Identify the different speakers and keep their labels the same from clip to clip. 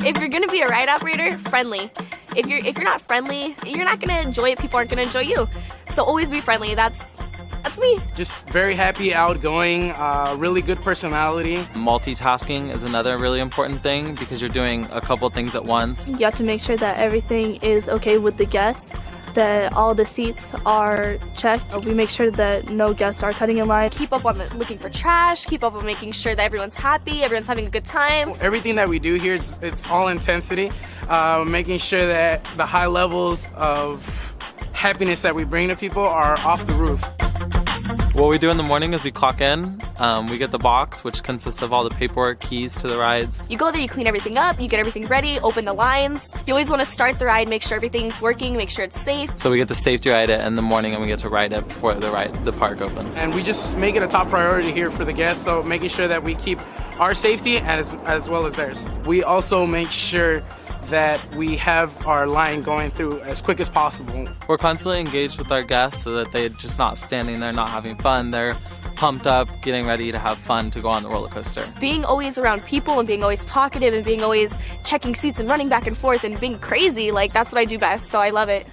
Speaker 1: If you're gonna be a ride operator, friendly. If you're not friendly, you're not gonna enjoy it. People aren't gonna enjoy you. So always be friendly. That's me.
Speaker 2: Just very happy, outgoing, really good personality.
Speaker 3: Multitasking is another really important thing because you're doing a couple things at once.
Speaker 4: You have to make sure that everything is okay with the guests, that all the seats are checked. We make sure that no guests are cutting in line.
Speaker 1: Keep up on looking for trash, keep up on making sure that everyone's happy, everyone's having a good time.
Speaker 2: Everything that we do here, it's all intensity, making sure that the high levels of happiness that we bring to people are off the roof.
Speaker 3: What we do in the morning is we clock in, we get the box, which consists of all the paperwork, keys to the rides.
Speaker 1: You go there, you clean everything up, you get everything ready, open the lines. You always want to start the ride, make sure everything's working, make sure it's safe.
Speaker 3: So we get to safety ride it in the morning and we get to ride it before the park opens.
Speaker 2: And we just make it a top priority here for the guests, so making sure that we keep our safety as well as theirs. We also make sure that we have our line going through as quick as possible.
Speaker 3: We're constantly engaged with our guests so that they're just not standing there not having fun. They're pumped up, getting ready to have fun to go on the roller coaster.
Speaker 1: Being always around people and being always talkative and being always checking seats and running back and forth and being crazy, like that's what I do best, so I love it.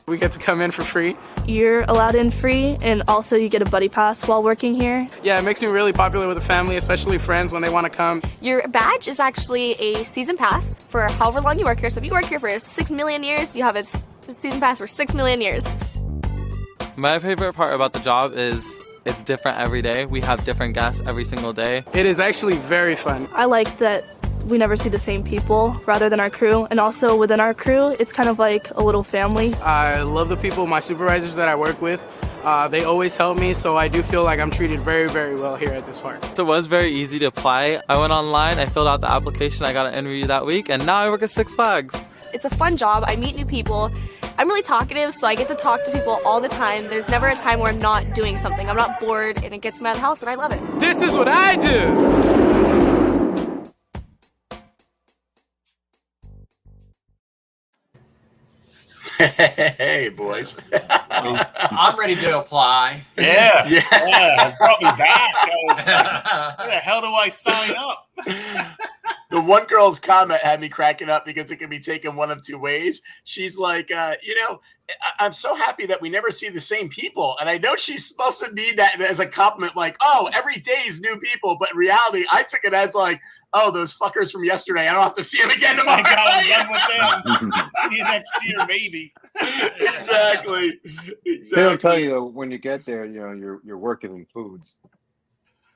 Speaker 2: We get to come in for free.
Speaker 4: You're allowed in free, and also you get a buddy pass while working here.
Speaker 2: Yeah, it makes me really popular with the family, especially friends when they want to come.
Speaker 1: Your badge is actually a season pass for however long you work here. So if you work here for 6 million years, you have a season pass for 6 million years.
Speaker 3: My favorite part about the job is it's different every day. We have different guests every single day.
Speaker 2: It is actually very fun.
Speaker 4: I like that we never see the same people rather than our crew, and also within our crew it's kind of like a little family.
Speaker 2: I love the people, my supervisors that I work with. They always help me, so I do feel like I'm treated very, very well here at this park.
Speaker 3: So it was very easy to apply. I went online, I filled out the application, I got an interview that week, and now I work at Six Flags.
Speaker 1: It's a fun job. I meet new people. I'm really talkative, so I get to talk to people all the time. There's never a time where I'm not doing something. I'm not bored, and it gets me out of the house, and I love it.
Speaker 2: This is what I do!
Speaker 5: Hey, boys.
Speaker 6: I'm ready to apply.
Speaker 7: Yeah. Brought me back. Where the hell do I sign up?
Speaker 5: The one girl's comment had me cracking up because it can be taken one of two ways. She's like, I'm so happy that we never see the same people. And I know she's supposed to mean that as a compliment, like, oh, every day is new people. But in reality, I took it as like, oh, those fuckers from yesterday, I don't have to see them again tomorrow.
Speaker 7: I'm done with them. See you next year, maybe.
Speaker 5: Exactly.
Speaker 8: They don't tell you when you get there, you're working in foods.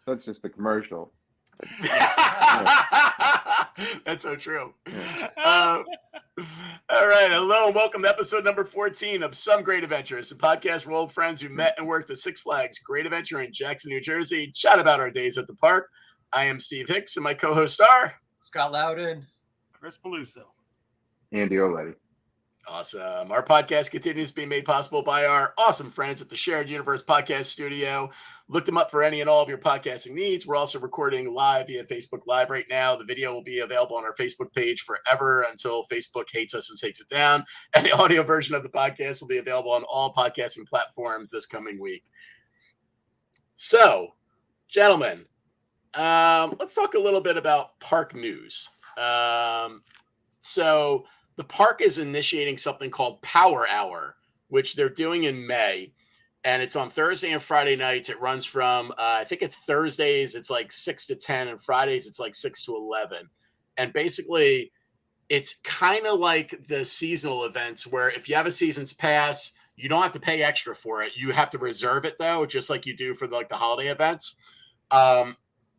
Speaker 8: That's just the commercial.
Speaker 5: That's so true. All right. Hello and welcome to episode number 14 of Some Great Adventures, a podcast for old friends who met and worked at Six Flags Great Adventure in Jackson, New Jersey. Chat about our days at the park. I am Steve Hicks, and my co-hosts are
Speaker 6: Scott Loudon,
Speaker 7: Chris Peluso,
Speaker 8: Andy Auletti.
Speaker 5: Awesome. Our podcast continues to be made possible by our awesome friends at the Shared Universe Podcast Studio. Look them up for any and all of your podcasting needs. We're also recording live via Facebook Live right now. The video will be available on our Facebook page forever until Facebook hates us and takes it down. And the audio version of the podcast will be available on all podcasting platforms this coming week. So, gentlemen, let's talk a little bit about park news. So the park is initiating something called Power Hour, which they're doing in May. And it's on Thursday and Friday nights. It runs from, I think it's Thursdays, it's like 6 to 10, and Fridays, it's like 6 to 11. And basically, it's kind of like the seasonal events where if you have a season's pass, you don't have to pay extra for it. You have to reserve it, though, just like you do for the holiday events.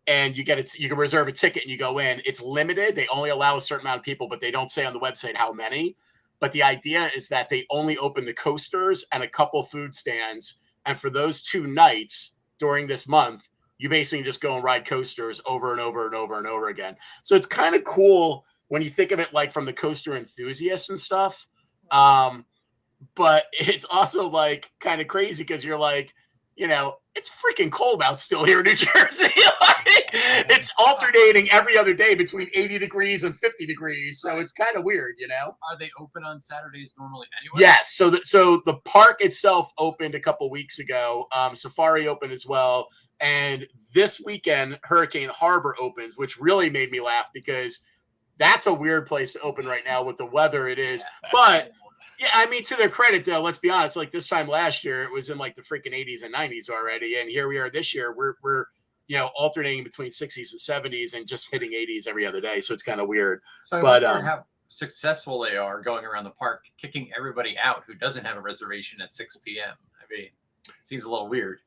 Speaker 5: And you can reserve a ticket and you go in. It's limited. They only allow a certain amount of people, but they don't say on the website how many. But the idea is that they only open the coasters and a couple food stands. And for those 2 nights during this month, you basically just go and ride coasters over and over and over and over again. So it's kind of cool when you think of it like from the coaster enthusiasts and stuff. But it's also like kind of crazy because you're like, it's freaking cold out still here in New Jersey. It's alternating every other day between 80 degrees and 50 degrees. So it's kind of weird,
Speaker 6: Are they open on Saturdays normally anyway?
Speaker 5: Yes. So the park itself opened a couple weeks ago. Safari opened as well. And this weekend, Hurricane Harbor opens, which really made me laugh because that's a weird place to open right now with the weather it is.
Speaker 6: Yeah,
Speaker 5: but yeah, I mean, to their credit, though, let's be honest. Like this time last year, it was in like the freaking 80s and 90s already, and here we are this year. We're alternating between 60s and 70s and just hitting 80s every other day. So it's kind of weird.
Speaker 6: So I wonder how successful they are going around the park, kicking everybody out who doesn't have a reservation at 6 p.m. I mean, it seems a little weird.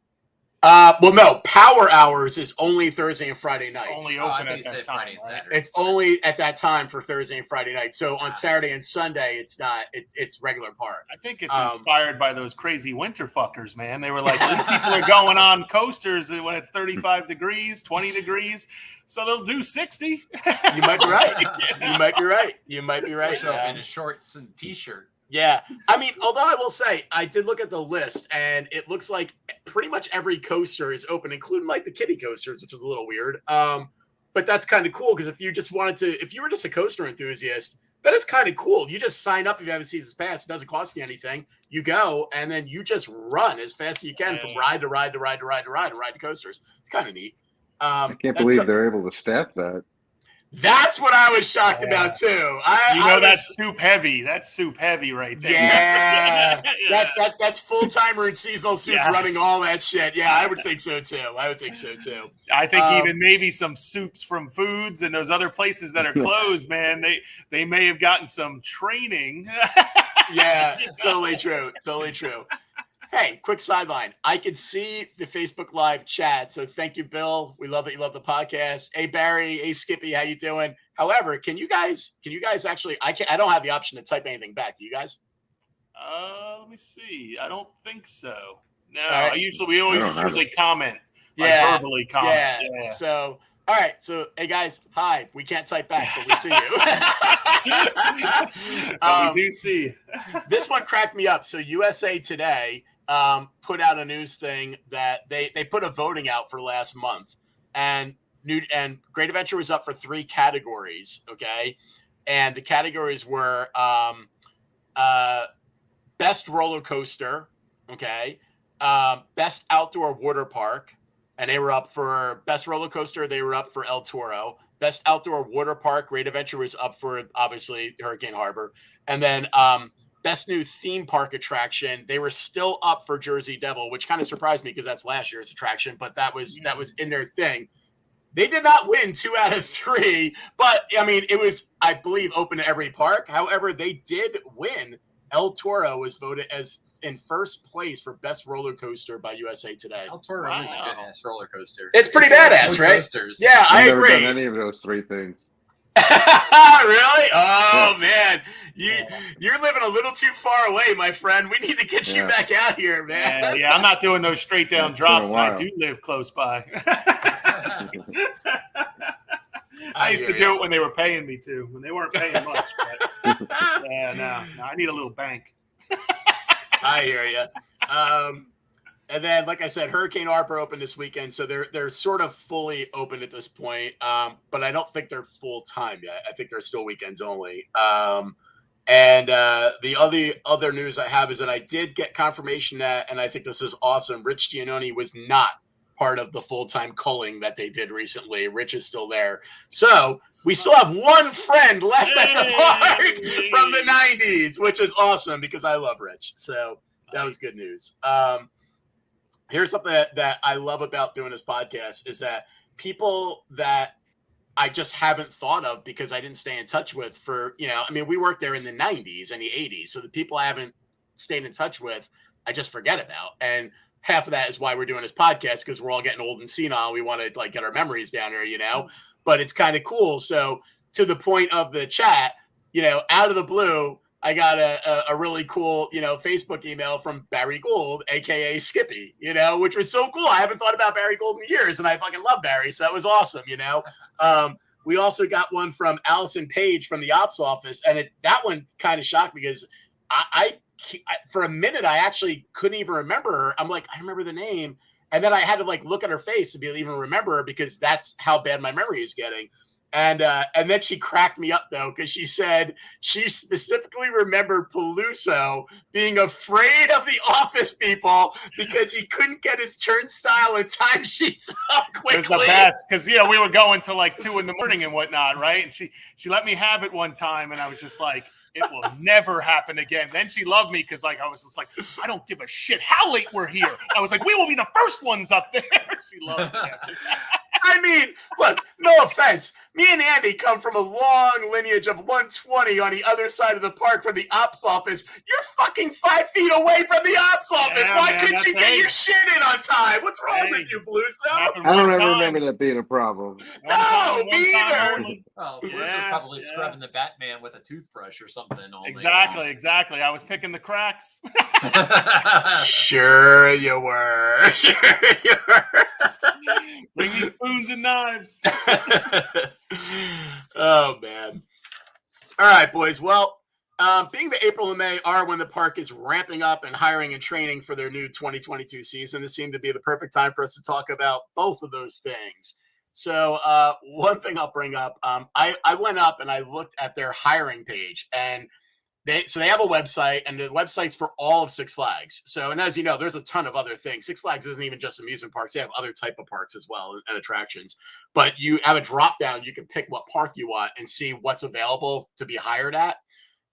Speaker 5: Well, no, Power Hours is only Thursday and Friday nights.
Speaker 7: Only open at that time, right?
Speaker 5: It's only at that time for Thursday and Friday night. So on Saturday and Sunday, it's not. It's regular park.
Speaker 7: I think it's inspired by those crazy winter fuckers, man. They were like, these people are going on coasters when it's 35 degrees, 20 degrees. So they'll do 60.
Speaker 5: You might be right. You might be right.
Speaker 6: Show up in shorts and t-shirt.
Speaker 5: Yeah. I mean, although I will say, I did look at the list, and it looks like pretty much every coaster is open, including like the kiddie coasters, which is a little weird. But that's kind of cool because if you were just a coaster enthusiast, that is kind of cool. You just sign up if you have a season's pass. It doesn't cost you anything. You go, and then you just run as fast as you can from ride to ride to ride to ride to ride and ride to coasters. It's kind of neat.
Speaker 8: I can't believe they're able to staff that.
Speaker 5: That's what I was shocked about too.
Speaker 7: That's soup heavy. That's soup heavy right there.
Speaker 5: Yeah, that's full timer and seasonal soup running all that shit. Yeah, I would think so too. I think
Speaker 7: even maybe some soups from Foods and those other places that are closed, man. They may have gotten some training.
Speaker 5: Yeah, totally true. Hey, quick sideline. I could see the Facebook Live chat, so thank you, Bill. We love that you love the podcast. Hey, Barry. Hey, Skippy. How you doing? However, can you guys actually? I don't have the option to type anything back. Do you guys?
Speaker 7: Let me see. I don't think so. No,
Speaker 5: right.
Speaker 7: we always usually comment.
Speaker 5: Yeah,
Speaker 7: verbally comment.
Speaker 5: Yeah. So, all right. So, hey guys, hi. We can't type back, but we see you.
Speaker 7: We do see.
Speaker 5: This one cracked me up. So, USA Today put out a news thing that they put a voting out for last month, and Great Adventure was up for 3 categories. Okay, and the categories were best roller coaster, okay, best outdoor water park, and they were up for best roller coaster. They were up for El Toro. Best outdoor water park, Great Adventure was up for obviously Hurricane Harbor, and then best new theme park attraction, they were still up for Jersey Devil, which kind of surprised me because that's last year's attraction, but that was in their thing. They did not win 2 out of 3, but I mean, it was, I believe, open to every park. However, they did win. El Toro was voted as in first place for best roller coaster by USA Today.
Speaker 6: El Toro is a good ass roller coaster.
Speaker 5: It's pretty badass, right?
Speaker 6: Coasters.
Speaker 5: Yeah, I
Speaker 8: I've never
Speaker 5: agree.
Speaker 8: done any of those 3 things.
Speaker 5: Really? Oh man, you're living a little too far away, my friend. We need to get you back out here, man.
Speaker 7: Yeah, I'm not doing those straight down drops. And I do live close by. I used to do it when they were paying me to. When they weren't paying much. But, no, I need a little bank.
Speaker 5: I hear you. And then, like I said, Hurricane Harbor opened this weekend, so they're sort of fully open at this point. But I don't think they're full time yet. I think they're still weekends only. And the other news I have is that I did get confirmation that, and I think this is awesome, Rich Giannoni was not part of the full-time culling that they did recently. Rich is still there. So we still have one friend left at the park from the 90s, which is awesome because I love Rich. So that was good news. Here's something that I love about doing this podcast is that people that I just haven't thought of because I didn't stay in touch with for, I mean, we worked there in the 90s and the 80s. So the people I haven't stayed in touch with, I just forget about. And half of that is why we're doing this podcast, because we're all getting old and senile. We want to get our memories down here, but it's kind of cool. So to the point of the chat, out of the blue, I got a really cool, Facebook email from Barry Gould, aka Skippy, which was so cool. I haven't thought about Barry Gould in years, and I fucking love Barry, so that was awesome, We also got one from Allison Page from the ops office, and that one kind of shocked me because I for a minute, I actually couldn't even remember her. I'm like, I remember the name. And then I had to like look at her face to be able to even remember her because that's how bad my memory is getting. And then she cracked me up though, because she said she specifically remembered Peluso being afraid of the office people because he couldn't get his turnstile and timesheets up quickly.
Speaker 7: It was the best because we were going till like 2 a.m. and whatnot, right? And she let me have it one time, and I was just like, it will never happen again. Then she loved me because like I was just like, I don't give a shit how late we're here. I was like, we will be the first ones up there. She loved me.
Speaker 5: I mean, look, no offense. Me and Andy come from a long lineage of 120 on the other side of the park from the ops office. You're fucking 5 feet away from the ops office.
Speaker 7: Yeah,
Speaker 5: Why
Speaker 7: man,
Speaker 5: couldn't you get your shit in on time? What's wrong with you, Peluso?
Speaker 8: I don't ever remember that being a problem.
Speaker 5: No, me either.
Speaker 6: Well, Peluso's probably scrubbing the Batman with a toothbrush or something. All
Speaker 7: Exactly. I was picking the cracks.
Speaker 5: Sure you were.
Speaker 7: Bring me spoons and knives.
Speaker 5: Oh, man. All right, boys. Well, being the April and May are when the park is ramping up and hiring and training for their new 2022 season, this seemed to be the perfect time for us to talk about both of those things. So one thing I'll bring up, I went up and I looked at their hiring page, and they have a website, and the website's for all of Six Flags. So, and as you know, there's a ton of other things. Six Flags isn't even just amusement parks. They have other type of parks as well and attractions. But you have a drop down. You can pick what park you want and see what's available to be hired at.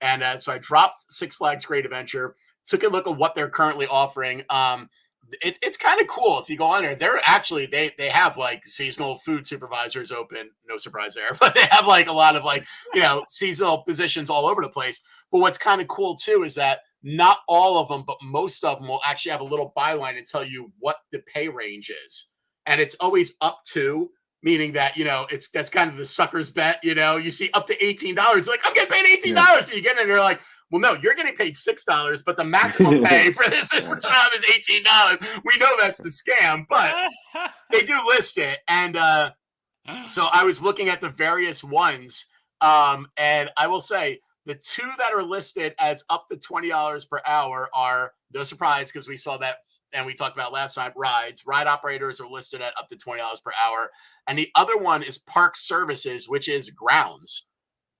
Speaker 5: And so I dropped Six Flags Great Adventure, took a look at what they're currently offering. It's kind of cool if you go on there. They're actually they have like seasonal food supervisors open. No surprise there, but they have like a lot of like seasonal positions all over the place. But what's kind of cool too is that not all of them, but most of them will actually have a little byline and tell you what the pay range is, and it's always up to. Meaning that, that's kind of the sucker's bet, you see up to $18. Like, I'm getting paid $18. Yeah. So you get in and you're like, well, no, you're getting paid $6, but the maximum pay for this job is $18. We know that's the scam, but they do list it. And so I was looking at the various ones, and I will say the two that are listed as up to $20 per hour are, no surprise, because we saw that and we talked about last time, rides. Ride operators are listed at up to $20 per hour. And the other one is park services, which is grounds.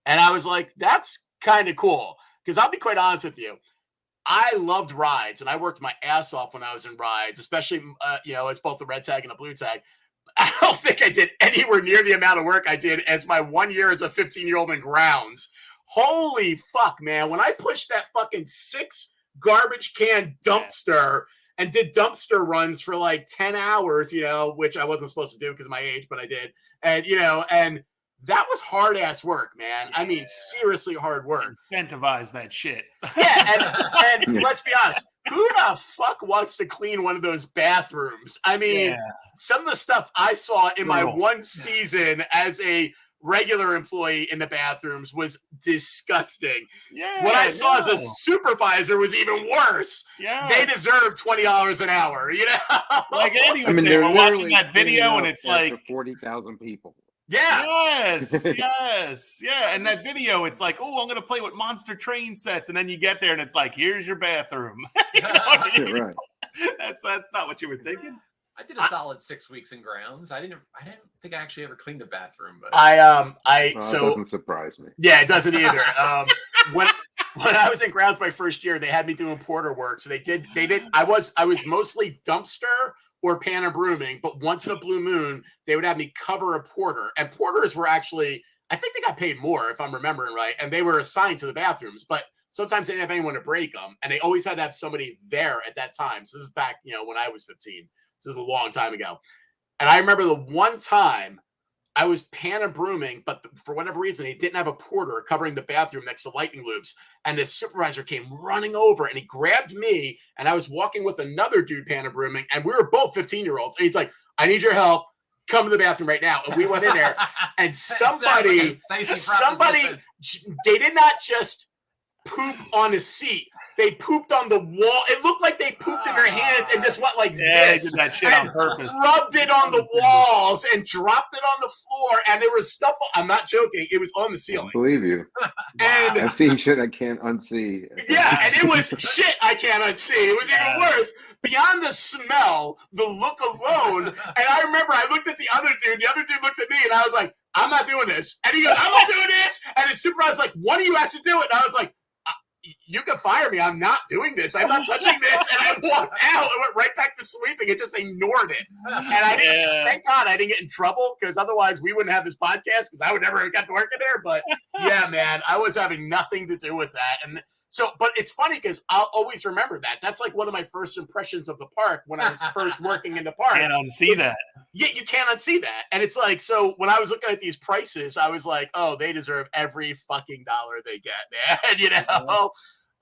Speaker 5: And I was like, that's kind of cool. Because I'll be quite honest with you. I loved rides, and I worked my ass off when I was in rides, especially, as both the red tag and a blue tag. I don't think I did anywhere near the amount of work I did as my 1 year as a 15-year-old in grounds. Holy fuck, man. When I pushed that fucking 6 garbage can dumpster and did dumpster runs for like 10 hours, which I wasn't supposed to do because of my age, but I did. And, and that was hard ass work, man. Yeah. I mean, seriously hard work.
Speaker 7: Incentivize that shit.
Speaker 5: Yeah. And let's be honest, who the fuck wants to clean one of those bathrooms? I mean, some of the stuff I saw in my one season as a regular employee in the bathrooms was disgusting. Yeah, what I saw as a supervisor was even worse. Yeah, they deserve $20 an hour.
Speaker 7: Like Andy was saying, we're watching that video, and it's like
Speaker 8: 40,000 people.
Speaker 5: Yeah.
Speaker 7: Yes. Yeah. And that video, it's like, oh, I'm gonna play with monster train sets, and then you get there, and it's like, here's your bathroom. Right. That's not what you were thinking.
Speaker 6: I did a solid 6 weeks in grounds. I didn't think I actually ever cleaned the bathroom, but
Speaker 8: it doesn't surprise me.
Speaker 5: Yeah, it doesn't either. When I was in grounds my first year, they had me doing porter work. So they did. I was mostly dumpster or pan and brooming, but once in a blue moon, they would have me cover a porter. And porters were actually, I think they got paid more if I'm remembering right, and they were assigned to the bathrooms, but sometimes they didn't have anyone to break them, and they always had to have somebody there at that time. So this is back, when I was 15. This is a long time ago. And I remember the one time I was pan and brooming, but for whatever reason, he didn't have a porter covering the bathroom next to lightning loops. And the supervisor came running over and he grabbed me, and I was walking with another dude pan and brooming, and we were both 15-year-olds. And he's like, I need your help. Come to the bathroom right now. And we went in there, and somebody, they did not just poop on a seat. They pooped on the wall. It looked like they pooped in their hands and just went like this.
Speaker 7: They did that shit on purpose.
Speaker 5: Rubbed it on the walls and dropped it on the floor. And there was stuff. I'm not joking. It was on the
Speaker 8: I
Speaker 5: ceiling.
Speaker 8: believe you.
Speaker 5: And
Speaker 8: I've seen shit I can't unsee.
Speaker 5: yeah, and it was shit I can't unsee. It was even worse. Beyond the smell, the look alone. And I remember I looked at the other dude. The other dude looked at me, and I was like, I'm not doing this. And he goes, I'm not doing this. And his supervisor was like, one of you has to do it. And I was like, you can fire me. I'm not doing this. I'm not touching this. And I walked out and went right back to sweeping and just ignored it. And I didn't, thank God I didn't get in trouble, because otherwise we wouldn't have this podcast, because I would never have got to work in there. But yeah, man, I was having nothing to do with that. And so, but it's funny because I'll always remember that. That's like one of my first impressions of the park when I was first working in the park.
Speaker 7: Can't unsee that.
Speaker 5: Yeah, you can't unsee that. And it's like, so when I was looking at these prices, I was like, oh, they deserve every fucking dollar they get, man. You know?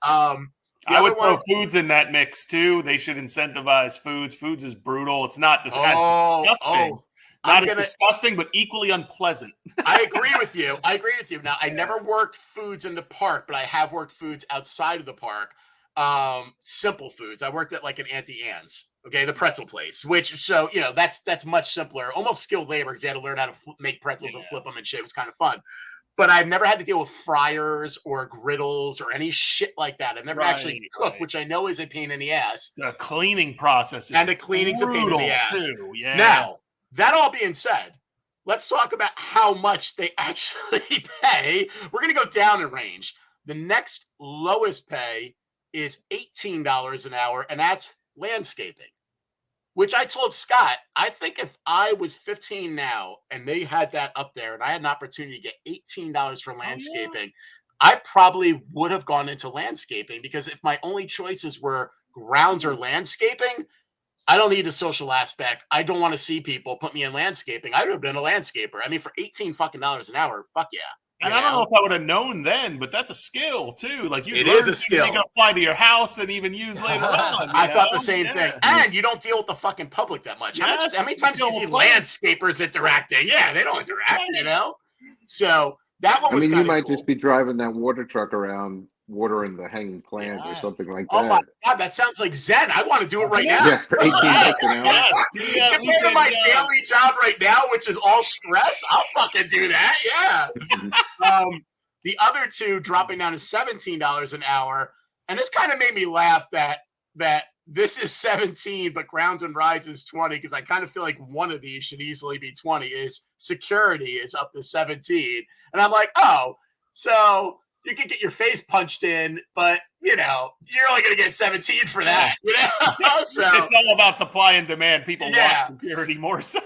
Speaker 7: I would throw foods in that mix too. They should incentivize foods. Foods is brutal. It's not disgusting. Not as disgusting, but equally unpleasant.
Speaker 5: I agree with you. Now, I never worked foods in the park, but I have worked foods outside of the park. Simple foods. I worked at like an Auntie Anne's, okay, the pretzel place, which, so, you know, that's much simpler, almost skilled labor, because you had to learn how to make pretzels and flip them and shit. It was kind of fun. But I've never had to deal with fryers or griddles or any shit like that. I've never actually cooked, which I know is a pain in the ass.
Speaker 7: The cleaning process is
Speaker 5: and the cleaning's a pain in the ass
Speaker 7: too. Yeah.
Speaker 5: Now, that all being said, let's talk about how much they actually pay. We're going to go down in range. The next lowest pay is $18 an hour, and that's landscaping, which I told Scott, I think if I was 15 now and they had that up there and I had an opportunity to get $18 for landscaping, I probably would have gone into landscaping, because if my only choices were grounds or landscaping, I don't need a social aspect. I don't want to see people. Put me in landscaping. I would have been a landscaper. I mean, for $18 fucking dollars an hour, fuck yeah.
Speaker 7: And I don't know if I would have known then, but that's a skill too. Like
Speaker 5: it is a skill.
Speaker 7: You can apply to your house and even use later on.
Speaker 5: I thought the same thing. And you don't deal with the fucking public that much. How many times do you see landscapers interacting? Yeah, they don't interact, you know? So that one was
Speaker 8: you might
Speaker 5: cool.
Speaker 8: just be driving that water truck around, watering the hanging plant or something like that.
Speaker 5: Oh my God, that sounds like Zen. I want to do it right now.
Speaker 8: Yeah, for $18 an hour.
Speaker 5: Compared to my daily job right now, which is all stress, I'll fucking do that. Yeah. The other two dropping down to $17 an hour, and this kind of made me laugh that this is 17, but grounds and rides is 20, because I kind of feel like one of these should easily be 20. Is security is up to 17, and I'm like, oh, so you can get your face punched in, but you know, you're only going to get 17 for that. You know, so
Speaker 7: it's all about supply and demand. People want security more so.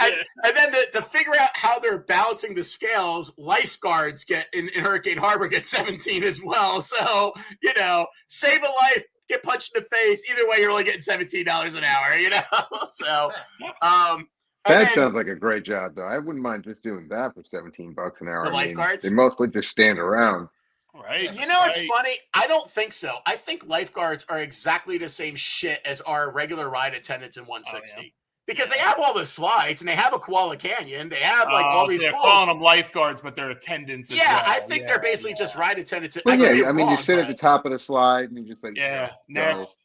Speaker 5: And then to figure out how they're balancing the scales, lifeguards get in Hurricane Harbor get 17 as well. So you know, save a life, get punched in the face. Either way, you're only getting $17 an hour. You know, so.
Speaker 8: That sounds like a great job, though. I wouldn't mind just doing that for $17 an hour.
Speaker 5: The lifeguards?
Speaker 8: They mostly just stand around.
Speaker 7: Right.
Speaker 5: You know, it's funny. I don't think so. I think lifeguards are exactly the same shit as our regular ride attendants in 160. Because they have all the slides and they have a Koala Canyon. They have like all these.
Speaker 7: They're
Speaker 5: pools.
Speaker 7: calling them lifeguards, but they're attendants as well.
Speaker 5: I think they're basically just ride attendants.
Speaker 8: Well, I mean, you sit at the top of the slide and you just like,
Speaker 7: next.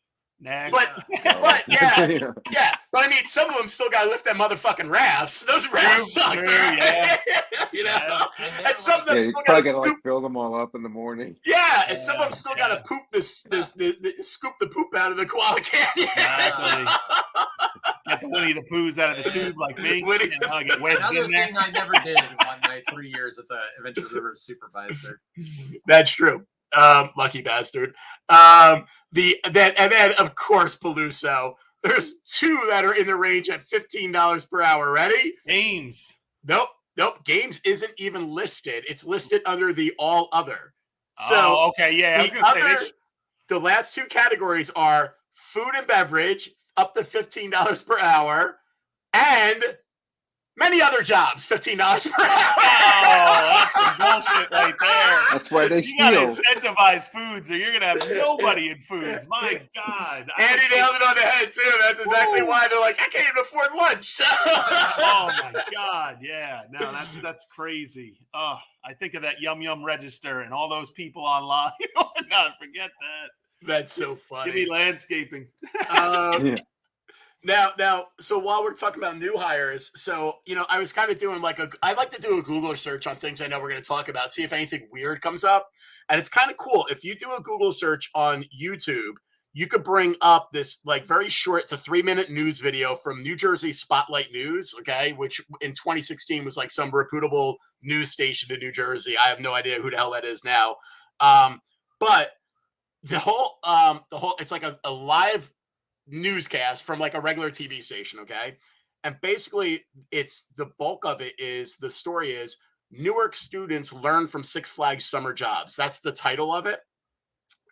Speaker 5: But yeah. But I mean, some of them still got to lift them motherfucking rafts. Those rafts suck. You know, and some of them still got to
Speaker 8: like fill them all up in the morning.
Speaker 5: Yeah, and some of them still got to poop scoop the poop out of the Koala Canyon.
Speaker 7: Get the Winnie the Poohs out of the tube like me. Get wedged
Speaker 6: Another
Speaker 7: in there.
Speaker 6: thing I never did on my 3 years as an Adventure River supervisor.
Speaker 5: That's true. Lucky bastard. And then of course Peluso. There's two that are in the range at $15 per hour. Ready?
Speaker 7: Games.
Speaker 5: Nope. Games isn't even listed. It's listed under the all other. So
Speaker 7: okay, yeah. I was gonna say
Speaker 5: the last two categories are food and beverage, up to $15 per hour, and many other jobs, $15 per hour.
Speaker 7: Oh, that's some bullshit right there.
Speaker 8: That's why they
Speaker 7: You gotta incentivize foods, or you're gonna have nobody in foods. My God.
Speaker 5: Andy nailed it on the head too. That's exactly why they're like, I can't even afford lunch.
Speaker 7: Oh my God, yeah. No, that's crazy. Oh, I think of that Yum Yum register and all those people online. Not forget that.
Speaker 5: That's so
Speaker 7: Give
Speaker 5: funny.
Speaker 7: me landscaping.
Speaker 8: Yeah.
Speaker 5: Now, so while we're talking about new hires, so I was kind of doing I like to do a Google search on things I know we're going to talk about, see if anything weird comes up, and it's kind of cool. If you do a Google search on YouTube, you could bring up this very short, it's a 3-minute news video from New Jersey Spotlight News, okay, which in 2016 was some reputable news station in New Jersey. I have no idea who the hell that is now, but the whole it's like a live newscast from a regular TV station, okay? And basically it's the bulk of it is the story is Newark students learn from Six Flags summer jobs. That's the title of it.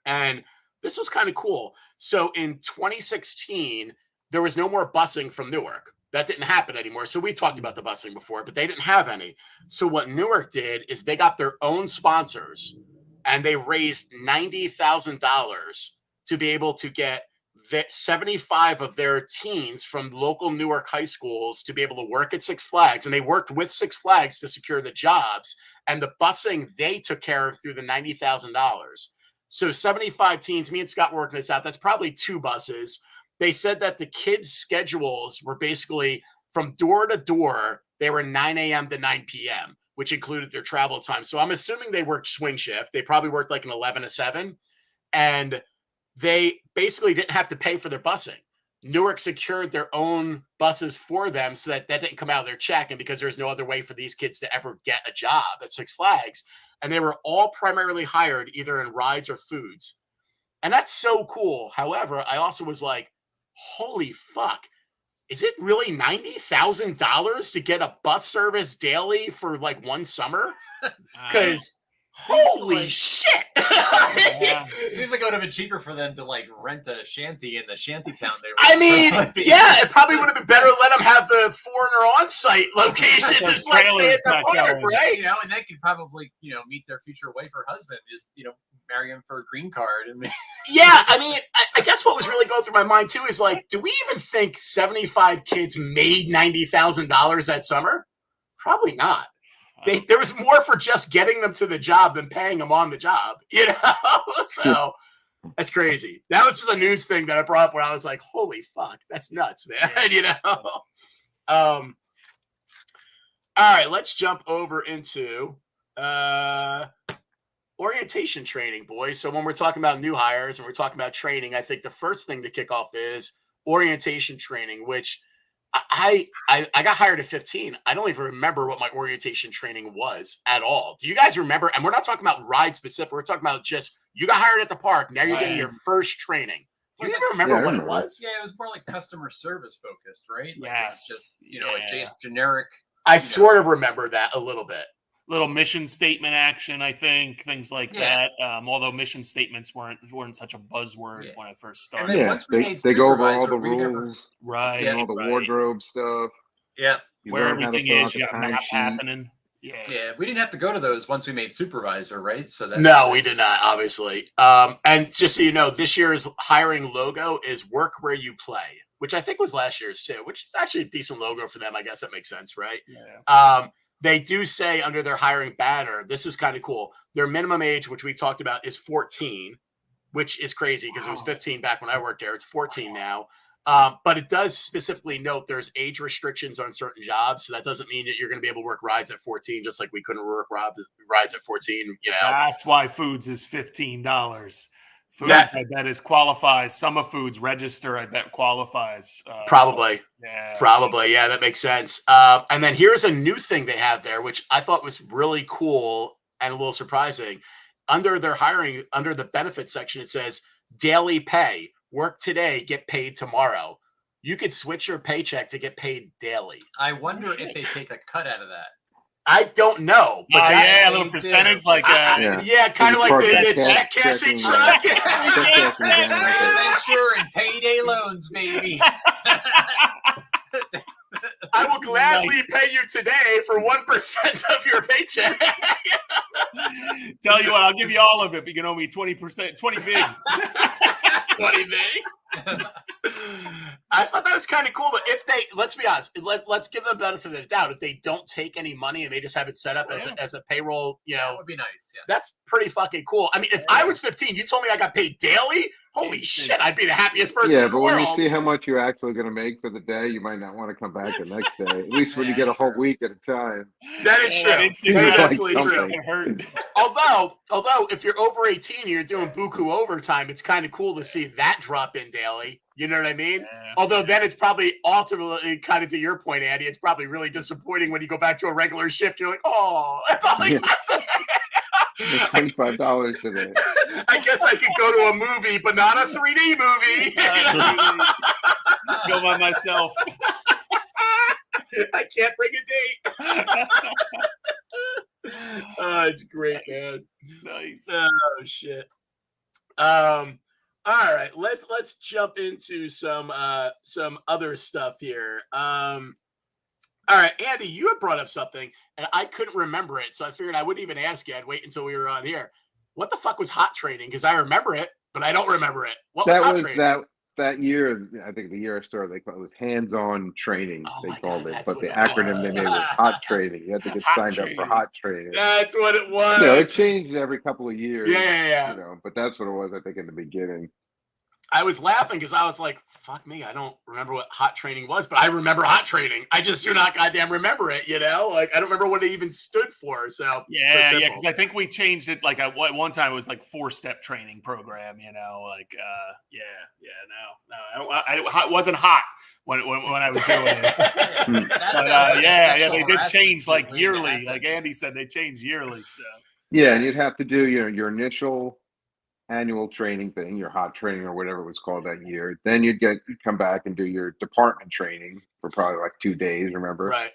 Speaker 5: And this was kind of cool. So in 2016, there was no more busing from Newark. That didn't happen anymore. So we talked about the busing before, but they didn't have any. So what Newark did is they got their own sponsors and they raised $90,000 to be able to get 75 of their teens from local Newark high schools to be able to work at Six Flags. And they worked with Six Flags to secure the jobs, and the busing they took care of through the $90,000. So 75 teens, me and Scott were working this out. That's probably 2 buses. They said that the kids' schedules were basically from door to door. They were 9 a.m. to 9 p.m., which included their travel time. So I'm assuming they worked swing shift. They probably worked an 11 to 7. And they basically didn't have to pay for their busing. Newark secured their own buses for them so that didn't come out of their check. And because there's no other way for these kids to ever get a job at Six Flags. And they were all primarily hired either in rides or foods. And that's so cool. However, I also was like, holy fuck. Is it really $90,000 to get a bus service daily for one summer? Because holy shit.
Speaker 7: Yeah.
Speaker 6: Seems like it would have been cheaper for them to rent a shanty in the shanty town they were
Speaker 5: I mean, yeah, it probably would have been better to let them have the foreigner on-site locations. It's like saying at the park, right?
Speaker 6: And they could probably, meet their future wife or husband, just, marry him for a green card.
Speaker 5: Yeah, I mean, I guess what was really going through my mind too is do we even think 75 kids made $90,000 that summer? Probably not. There was more for just getting them to the job than paying them on the job, So that's crazy. That was just a news thing that I brought up where I was like, holy fuck, that's nuts, man. All right, let's jump over into orientation training, boys. So when we're talking about new hires and we're talking about training, I think the first thing to kick off is orientation training, which I got hired at 15. I don't even remember what my orientation training was at all. Do you guys remember? And we're not talking about ride specific. We're talking about just you got hired at the park. Now you're getting your first training. Do you even remember what it was?
Speaker 6: Yeah, it was more customer service focused, right?
Speaker 7: Yes.
Speaker 6: Just generic.
Speaker 5: I sort of remember that a little bit.
Speaker 7: Little mission statement action, I think, things like that. Although mission statements weren't such a buzzword when I first started.
Speaker 8: Yeah, they go over all the rules,
Speaker 7: right?
Speaker 8: All the wardrobe stuff.
Speaker 6: Yeah,
Speaker 7: where everything is, you got a map happening.
Speaker 6: Yeah, we didn't have to go to those once we made supervisor, right? So
Speaker 5: no, we did not, obviously. And just so you know, this year's hiring logo is "Work Where You Play," which I think was last year's too. Which is actually a decent logo for them. I guess that makes sense, right?
Speaker 7: Yeah.
Speaker 5: They do say under their hiring banner, this is kind of cool. Their minimum age, which we've talked about, is 14, which is crazy because it was 15 back when I worked there. It's 14 now. But it does specifically note there's age restrictions on certain jobs. So that doesn't mean that you're going to be able to work rides at 14, just like we couldn't work rides at 14.
Speaker 7: That's why foods is $15. Foods, I bet, qualifies. Some of foods register, I bet, qualifies.
Speaker 5: Probably. Probably. Yeah, that makes sense. And then here's a new thing they have there, which I thought was really cool and a little surprising. Under their hiring, under the benefits section, it says daily pay. Work today, get paid tomorrow. You could switch your paycheck to get paid daily.
Speaker 6: I wonder if they take a cut out of that.
Speaker 5: I don't know.
Speaker 7: But a little percentage, kind
Speaker 5: of like the check cashing truck.
Speaker 6: Sure, and payday loans, baby.
Speaker 5: I will gladly pay you today for 1% of your paycheck.
Speaker 7: Tell you what, I'll give you all of it, but you can owe me 20%, 20 big.
Speaker 5: 20 big. I thought that was kind of cool. But if they, let's be honest, let's give them the benefit of the doubt. If they don't take any money and they just have it set up as a payroll,
Speaker 6: that would be nice. Yeah.
Speaker 5: that's pretty fucking cool. I mean, if I was 15, you told me I got paid daily. Holy shit, I'd be the happiest person in the
Speaker 8: but
Speaker 5: world.
Speaker 8: when you see how much you're actually going to make for the day, you might not want to come back the next day. At least when you get a whole week at a time.
Speaker 5: That is true. That is absolutely true.
Speaker 7: It hurt.
Speaker 5: Although, if you're over 18, you're doing buku overtime. It's kind of cool to see that drop in daily. You know what I mean?
Speaker 7: Yeah.
Speaker 5: Although then it's probably ultimately kind of to your point, Andy. It's probably really disappointing when you go back to a regular shift. You're like, oh, that's all I got today.
Speaker 8: $25 today.
Speaker 5: I guess I could go to a movie, but not a 3D movie.
Speaker 7: Go by myself.
Speaker 5: I can't bring a date. It's great, man.
Speaker 7: Nice.
Speaker 5: Oh shit. All right, let's jump into some other stuff here. All right, Andy, you had brought up something, and I couldn't remember it, so I figured I wouldn't even ask you. I'd wait until we were on here. What the fuck was hot training? Because I remember it, but I don't remember it. What was hot training?
Speaker 8: That year, I think the year I started, it was hands-on training, they called it. But the acronym they made was hot training. You had to get signed up for hot training.
Speaker 5: That's what it was.
Speaker 8: It changed every couple of years.
Speaker 5: Yeah.
Speaker 8: But that's what it was, I think, in the beginning.
Speaker 5: I was laughing because I was like, fuck me, I don't remember what hot training was, but I remember hot training. I just do not goddamn remember it, Like, I don't remember what it even stood for. So
Speaker 7: yeah, because I think we changed it. Like, at one time it was like 4-step training program, Like, it wasn't hot when I was doing it. But, they did change like yearly. Like Andy said, they change yearly. So
Speaker 8: yeah, and you'd have to do your initial annual training thing, your hot training or whatever it was called that year. Then you'd come back and do your department training for probably like 2 days, remember?
Speaker 5: Right.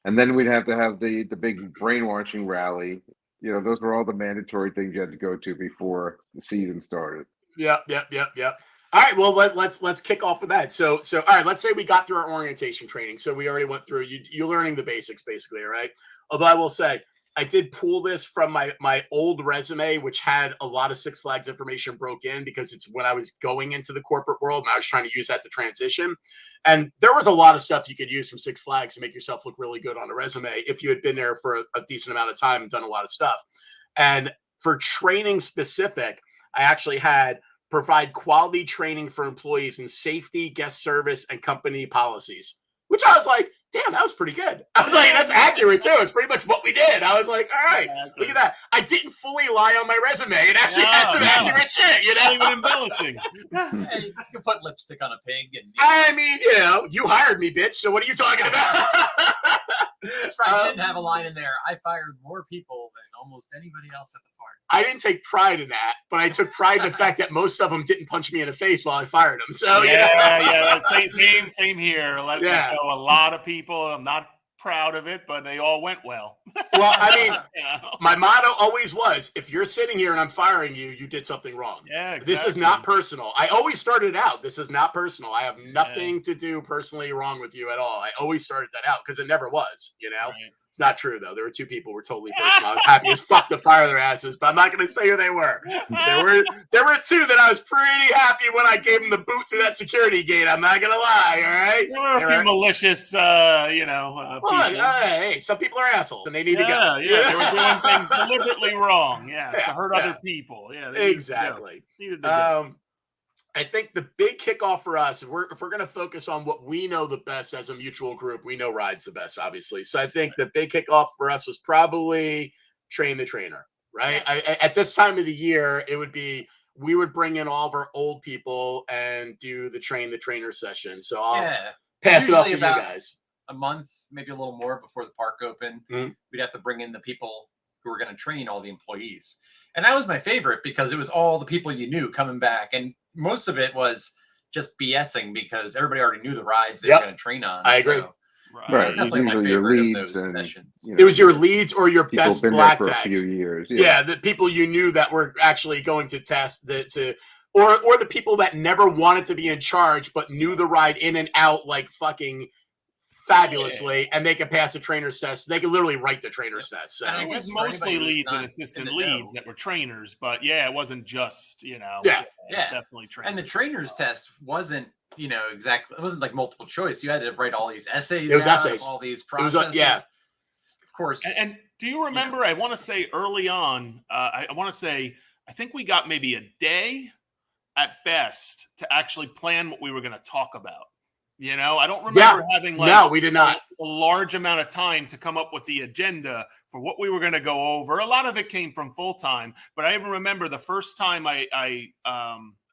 Speaker 8: And then we'd have to have the big brainwashing rally. Those were all the mandatory things you had to go to before the season started.
Speaker 5: Yep. All right, well, let's kick off with that. So all right, let's say we got through our orientation training. So we already went through, you're learning the basics basically, all right? Although I will say, I did pull this from my old resume, which had a lot of Six Flags information broke in because it's when I was going into the corporate world and I was trying to use that to transition. And there was a lot of stuff you could use from Six Flags to make yourself look really good on a resume if you had been there for a decent amount of time and done a lot of stuff. And for training specific, I actually had provide quality training for employees in safety, guest service, and company policies, which I was like, damn, that was pretty good. I was like, that's accurate too. It's pretty much what we did. I was like, all right, look at that. I didn't fully lie on my resume. It actually had some accurate shit,
Speaker 7: Not even embellishing.
Speaker 6: Hey, you can put lipstick on a pig. And
Speaker 5: I mean, you hired me, bitch. So what are you talking about?
Speaker 6: That's right. You didn't have a line in there. I fired more people than almost anybody else at the park.
Speaker 5: I didn't take pride in that, but I took pride in the fact that most of them didn't punch me in the face while I fired them. So
Speaker 7: same here. Let go a lot of people. I'm not proud of it, but they all went well.
Speaker 5: Well, I mean, my motto always was, if you're sitting here and I'm firing you, you did something wrong.
Speaker 7: Yeah, exactly.
Speaker 5: This is not personal. I always started out, this is not personal. I have nothing to do personally wrong with you at all. I always started that out because it never was, Right. It's not true, though. There were 2 people who were totally personal. I was happy as fuck to fire their asses, but I'm not going to say who they were. There were 2 that I was pretty happy when I gave them the boot through that security gate. I'm not going to lie, all right?
Speaker 7: There were a few malicious, people.
Speaker 5: Hey, some people are assholes, and they need to go.
Speaker 7: Yeah, they were doing things deliberately wrong, to hurt other people. Yeah,
Speaker 5: exactly.
Speaker 7: Needed to go.
Speaker 5: I think the big kickoff for us, if we're going to focus on what we know the best as a mutual group, we know Ride's the best, obviously. So I think the big kickoff for us was probably train the trainer, right? At this time of the year, it would be, we would bring in all of our old people and do the train the trainer session. So I'll pass it off to you guys.
Speaker 6: A month, maybe a little more before the park opened, we'd have to bring in the people who were going to train all the employees. And that was my favorite because it was all the people you knew coming back. And most of it was just BSing because everybody already knew the rides they were going to train on.
Speaker 5: I agree.
Speaker 6: So, right. That's definitely my favorite of those sessions.
Speaker 5: It was your leads or your best black tags.
Speaker 8: For a few years.
Speaker 5: Yeah, the people you knew that were actually going to test or the people that never wanted to be in charge but knew the ride in and out like fucking fabulously, and they could pass the trainer's test. They could literally write the trainer's test. So.
Speaker 7: It was mostly leads and assistant leads that were trainers, but it wasn't just,
Speaker 5: Yeah,
Speaker 7: definitely trainers.
Speaker 6: And the trainer's test wasn't you know, exactly. It wasn't like multiple choice. You had to write all these essays.
Speaker 5: It was essays.
Speaker 6: All these
Speaker 5: It was,
Speaker 6: processes. Of course.
Speaker 7: And do you remember? I want to say early on. I want to say I think we got maybe a day at best to actually plan what we were going to talk about. You know, I don't remember having
Speaker 5: no, we did not
Speaker 7: a large amount of time to come up with the agenda for what we were going to go over. A lot of it came from full time, but I even remember the first time I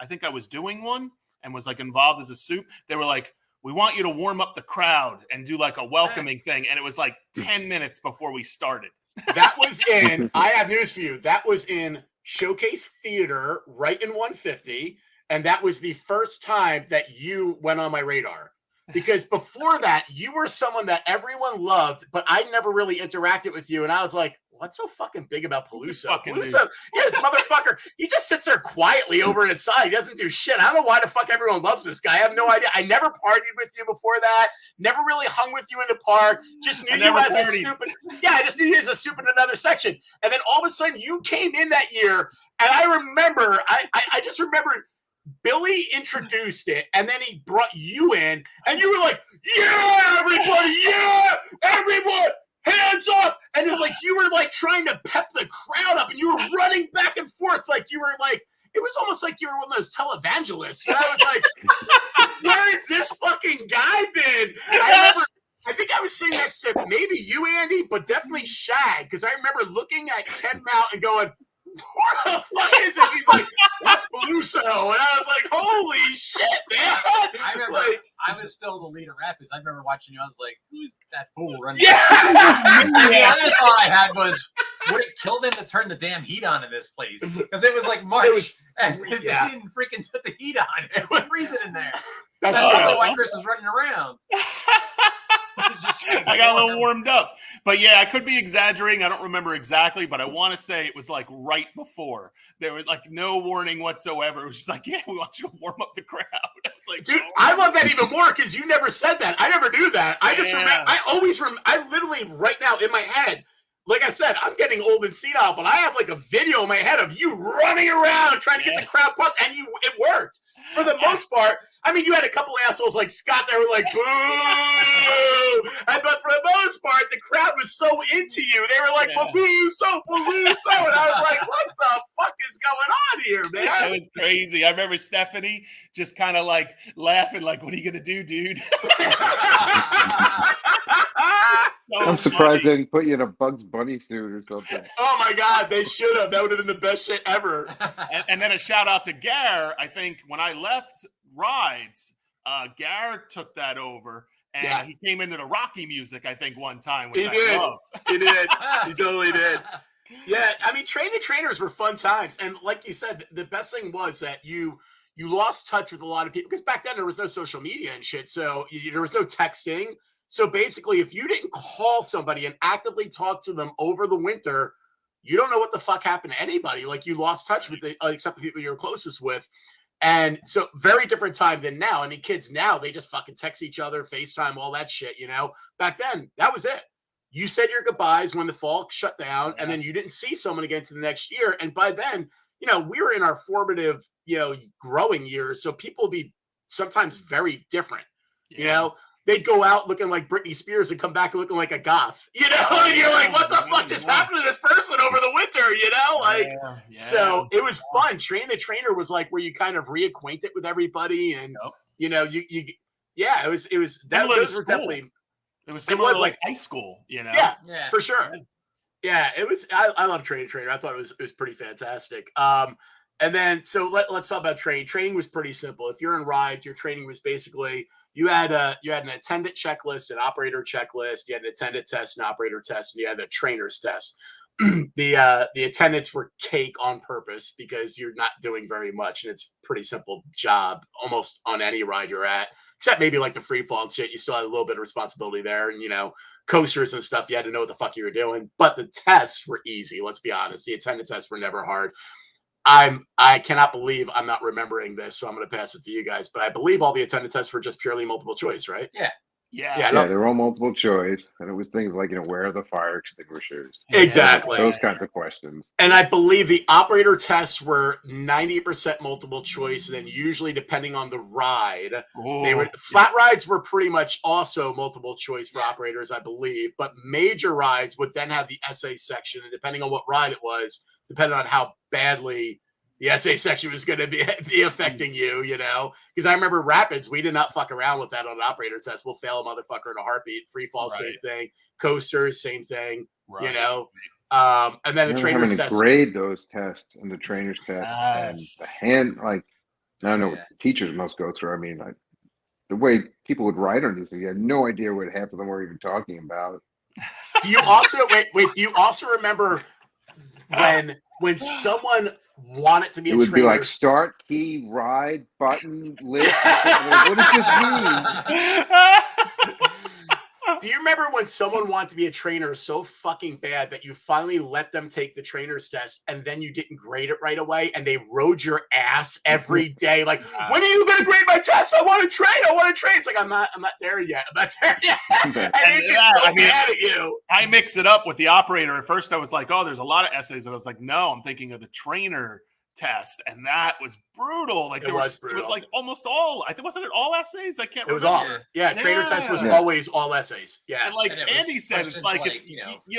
Speaker 7: think I was doing one and was like involved as a soup. They were like, "We want you to warm up the crowd and do like a welcoming thing," and it was like 10 minutes before we started.
Speaker 5: That was in. I have news for you. That was in Showcase Theater, right in 150, and that was the first time that you went on my radar. Because before that, you were someone that everyone loved, but I never really interacted with you. And I was like, what's so fucking big about Peluso? Peluso, yeah, this motherfucker, he just sits there quietly over on his side. He doesn't do shit. I don't know why the fuck everyone loves this guy. I have no idea. I never partied with you before that. Never really hung with you in the park. Just knew you as a stupid. Yeah, I just knew you as a soup in another section. And then all of a sudden you came in that year. And I remember, I just remember Billy introduced it, and then he brought you in, and you were like, yeah, everybody, yeah, everyone, hands up. And it's like you were like trying to pep the crowd up, and you were running back and forth like you were like, it was almost like you were one of those televangelists. And I was like, where has this fucking guy been? I think I was sitting next to maybe you, Andy, but definitely Shag, because I remember looking at Ken Mount and going, what the fuck is this? He's like, that's Peluso. And I was like, holy shit, man.
Speaker 6: I remember I was still the lead of Rapids. I remember watching you. I was like, who's that fool running?
Speaker 5: Yeah.
Speaker 6: The other thought I had was, would it kill them to turn the damn heat on in this place? Because it was like March, and they didn't freaking put the heat on. It was freezing in there. That's why Chris was running around.
Speaker 7: I got a little warmed up. But yeah, I could be exaggerating. I don't remember exactly, but I want to say it was like right before. There was like no warning whatsoever. It was just like, yeah, we want you to warm up the crowd. I was like,
Speaker 5: dude, I love that even more because you never said that. I never knew that. I just remember, I literally right now in my head, like I said, I'm getting old and senile, but I have like a video in my head of you running around trying to get the crowd pumped, and it worked. For the most part, I mean, you had a couple assholes like Scott that were like, boo! But for the most part, the crowd was so into you. They were like, Peluso, Peluso. And I was like, what the fuck is going on here, man?
Speaker 7: That was crazy. I remember Stephanie just kind of like laughing, like, what are you going to do, dude?
Speaker 8: I'm surprised they didn't put you in a Bugs Bunny suit or something.
Speaker 5: Oh my God, they should have. That would have been the best shit ever.
Speaker 7: And then a shout out to Gare. I think when I left Rides, Gare took that over, and he came into the Rocky music, I think, one time, which I love.
Speaker 5: He did. He totally did. Yeah, I mean, trainers were fun times. And like you said, the best thing was that you lost touch with a lot of people, because back then there was no social media and shit. So there was no texting. So basically, if you didn't call somebody and actively talk to them over the winter, you don't know what the fuck happened to anybody. Like, you lost touch with except the people you were closest with. And so very different time than now. I mean, kids now, they just fucking text each other, FaceTime, all that shit, you know? Back then, that was it. You said your goodbyes when the fall shut down, and then you didn't see someone again to the next year. And by then, you know, we were in our formative, you know, growing years. So people would be sometimes very different, you know? They'd go out looking like Britney Spears and come back looking like a goth, you know? And you're like, what the fuck just happened to this person over the winter, you know? Like, so it was fun. Train the Trainer was like where you kind of reacquainted with everybody, and you know, it was that those were definitely.
Speaker 7: It was similar to like high school, you know?
Speaker 5: Yeah, for sure. Yeah, it was. I love Train the Trainer. I thought it was pretty fantastic. And then so let's talk about training. Training was pretty simple. If you're in rides, your training was basically you had an attendant checklist, an operator checklist, you had an attendant test, an operator test, and you had a trainer's test. The attendants were cake on purpose because you're not doing very much, and it's a pretty simple job almost on any ride you're at, except maybe like the free fall and shit. You still had a little bit of responsibility there, and you know, coasters and stuff, you had to know what the fuck you were doing. But the tests were easy. Let's be honest. The attendant tests were never hard. I cannot believe I'm not remembering this, so I'm going to pass it to you guys. But I believe all the attendant tests were just purely multiple choice, right?
Speaker 6: Yeah.
Speaker 7: Yeah.
Speaker 5: no.
Speaker 8: Yeah, they were all multiple choice, and it was things like, where are the fire extinguishers?
Speaker 5: Exactly.
Speaker 8: Those kinds of questions.
Speaker 5: And I believe the operator tests were 90% multiple choice, and then usually depending on the ride, flat rides were pretty much also multiple choice for operators, I believe. But major rides would then have the essay section, and depending on what ride it was, depending on how badly the essay section was going to be affecting you, because I remember rapids, we did not fuck around with that on an operator test. We'll fail a motherfucker in a heartbeat. Free fall, same thing. Coasters, same thing. And then the trainers
Speaker 8: having
Speaker 5: test.
Speaker 8: to grade those tests and the trainers test and the hand, I don't know what teachers must go through. I mean, the way people would write on these, you had no idea what half of them were even talking about.
Speaker 5: Do you also wait? Do you also remember when someone wanted to be
Speaker 8: it would be like start, key, ride, button, lift. What does this mean?
Speaker 5: Do you remember when someone wanted to be a trainer so fucking bad that you finally let them take the trainer's test and then you didn't grade it right away and they rode your ass every day? Like, when are you going to grade my test? I want to train. It's like, I'm not there yet. And they get so mad at you.
Speaker 7: I mix it up with the operator. At first I was like, oh, there's a lot of essays. And I was like, no, I'm thinking of the trainer test, and that was brutal. Like, it was like almost all. I think, wasn't it all essays? I can't remember.
Speaker 5: It was all. Yeah, trainer test was always all essays. Yeah,
Speaker 7: and like Andy said, it's like it's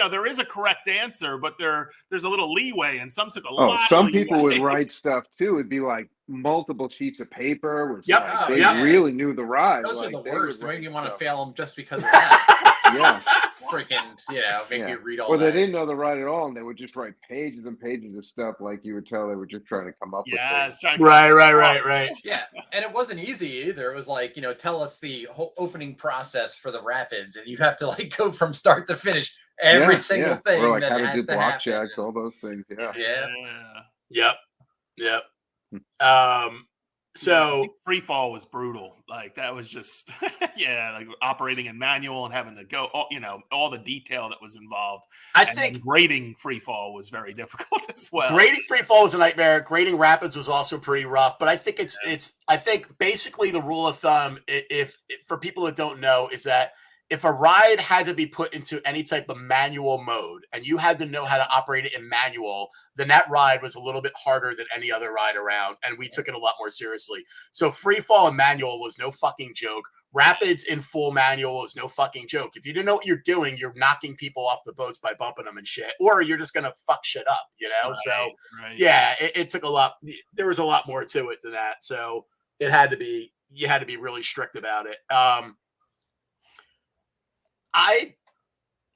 Speaker 7: there is a correct answer, but there's a little leeway, and some took a lot.
Speaker 8: Some people would write stuff too. It'd be like multiple sheets of paper, which they really knew the ride.
Speaker 6: Those are the worst. Maybe you want to fail them just because of that. Freaking, make you read all that.
Speaker 8: Or they didn't know the ride at all, and they would just write pages and pages of stuff like you would tell they were just trying to come up with things.
Speaker 5: Right.
Speaker 6: Yeah, and it wasn't easy either. It was like, tell us the whole opening process for the rapids, and you have to like go from start to finish every single thing.
Speaker 8: Or like
Speaker 6: that
Speaker 8: how to
Speaker 6: has
Speaker 8: do
Speaker 6: to
Speaker 8: block
Speaker 6: happen.
Speaker 8: jacks, all those things.
Speaker 5: Yep. So
Speaker 7: free fall was brutal. Like, that was just like operating in manual and having to go, all the detail that was involved.
Speaker 5: I think
Speaker 7: grading free fall was very difficult as well.
Speaker 5: Grading free fall was a nightmare. Grading rapids was also pretty rough. But I think I think basically the rule of thumb, if for people that don't know, is that if a ride had to be put into any type of manual mode and you had to know how to operate it in manual, then that ride was a little bit harder than any other ride around. And we took it a lot more seriously. So free fall in manual was no fucking joke. Rapids in full manual was no fucking joke. If you didn't know what you're doing, you're knocking people off the boats by bumping them and shit, or you're just going to fuck shit up, it took a lot. There was a lot more to it than that. So you had to be really strict about it. I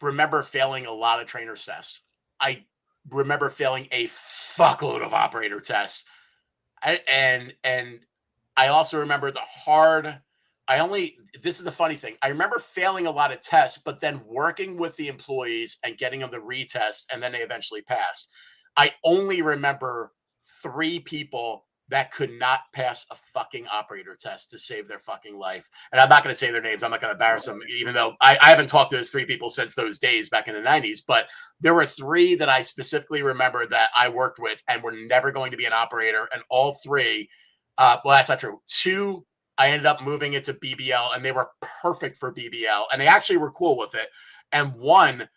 Speaker 5: remember failing a lot of trainers tests. I remember failing a fuckload of operator tests. And I also remember this is the funny thing. I remember failing a lot of tests, but then working with the employees and getting them the retest, and then they eventually passed. I only remember 3 people that could not pass a fucking operator test to save their fucking life. And I'm not going to say their names. I'm not going to embarrass them, even though I haven't talked to those 3 people since those days back in the 90s. But there were 3 that I specifically remember that I worked with and were never going to be an operator. And all 3, well, that's not true. 2, I ended up moving into BBL, and they were perfect for BBL. And they actually were cool with it. And 1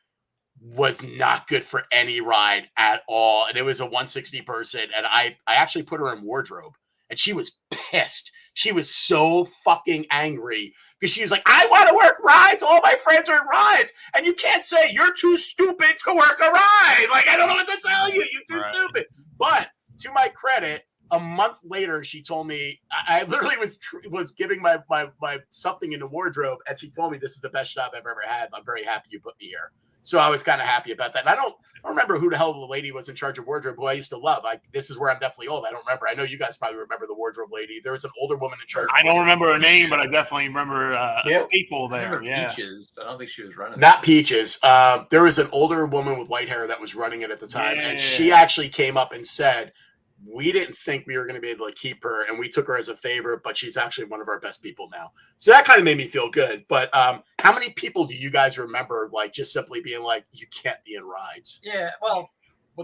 Speaker 5: was not good for any ride at all. And it was a 160 person. And I actually put her in wardrobe, and she was pissed. She was so fucking angry because she was like, I want to work rides. All my friends are in rides. And you can't say you're too stupid to work a ride. Like, I don't know what to tell you. You're too stupid. But to my credit, a month later, she told me, I literally was giving my something in the wardrobe. And she told me, this is the best job I've ever had. I'm very happy you put me here. So I was kind of happy about that. And I don't remember who the hell the lady was in charge of wardrobe, who I used to love. This is where I'm definitely old. I don't remember. I know you guys probably remember the wardrobe lady. There was an older woman in charge.
Speaker 7: I don't remember her name, but I definitely remember a staple there.
Speaker 6: Peaches, but I don't think she was running.
Speaker 5: Not Peaches. There was an older woman with white hair that was running it at the time. And she actually came up and said, we didn't think we were going to be able to keep her, and we took her as a favor, but she's actually one of our best people now. So that kind of made me feel good. But how many people do you guys remember, like, just simply being like, you can't be in rides?
Speaker 6: Yeah, well,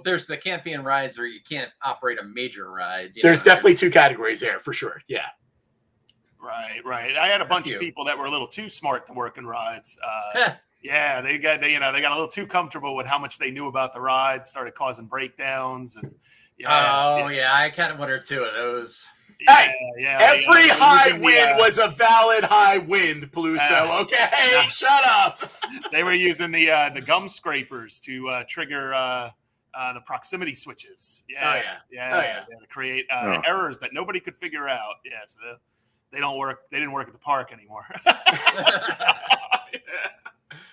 Speaker 6: there's the can't be in rides, or you can't operate a major ride.
Speaker 5: There's definitely 2 categories there for sure. Yeah.
Speaker 7: Right. I had a bunch
Speaker 6: few.
Speaker 7: of people that were a little too smart to work in rides. Yeah, they got a little too comfortable with how much they knew about the ride, started causing breakdowns, and
Speaker 6: I kind of one or two of those.
Speaker 5: Hey,
Speaker 7: yeah.
Speaker 5: every high wind was a valid high wind, Peluso. Okay, shut up.
Speaker 7: They were using the gum scrapers to trigger the proximity switches. To create errors that nobody could figure out. Yeah, so they don't work. They didn't work at the park anymore.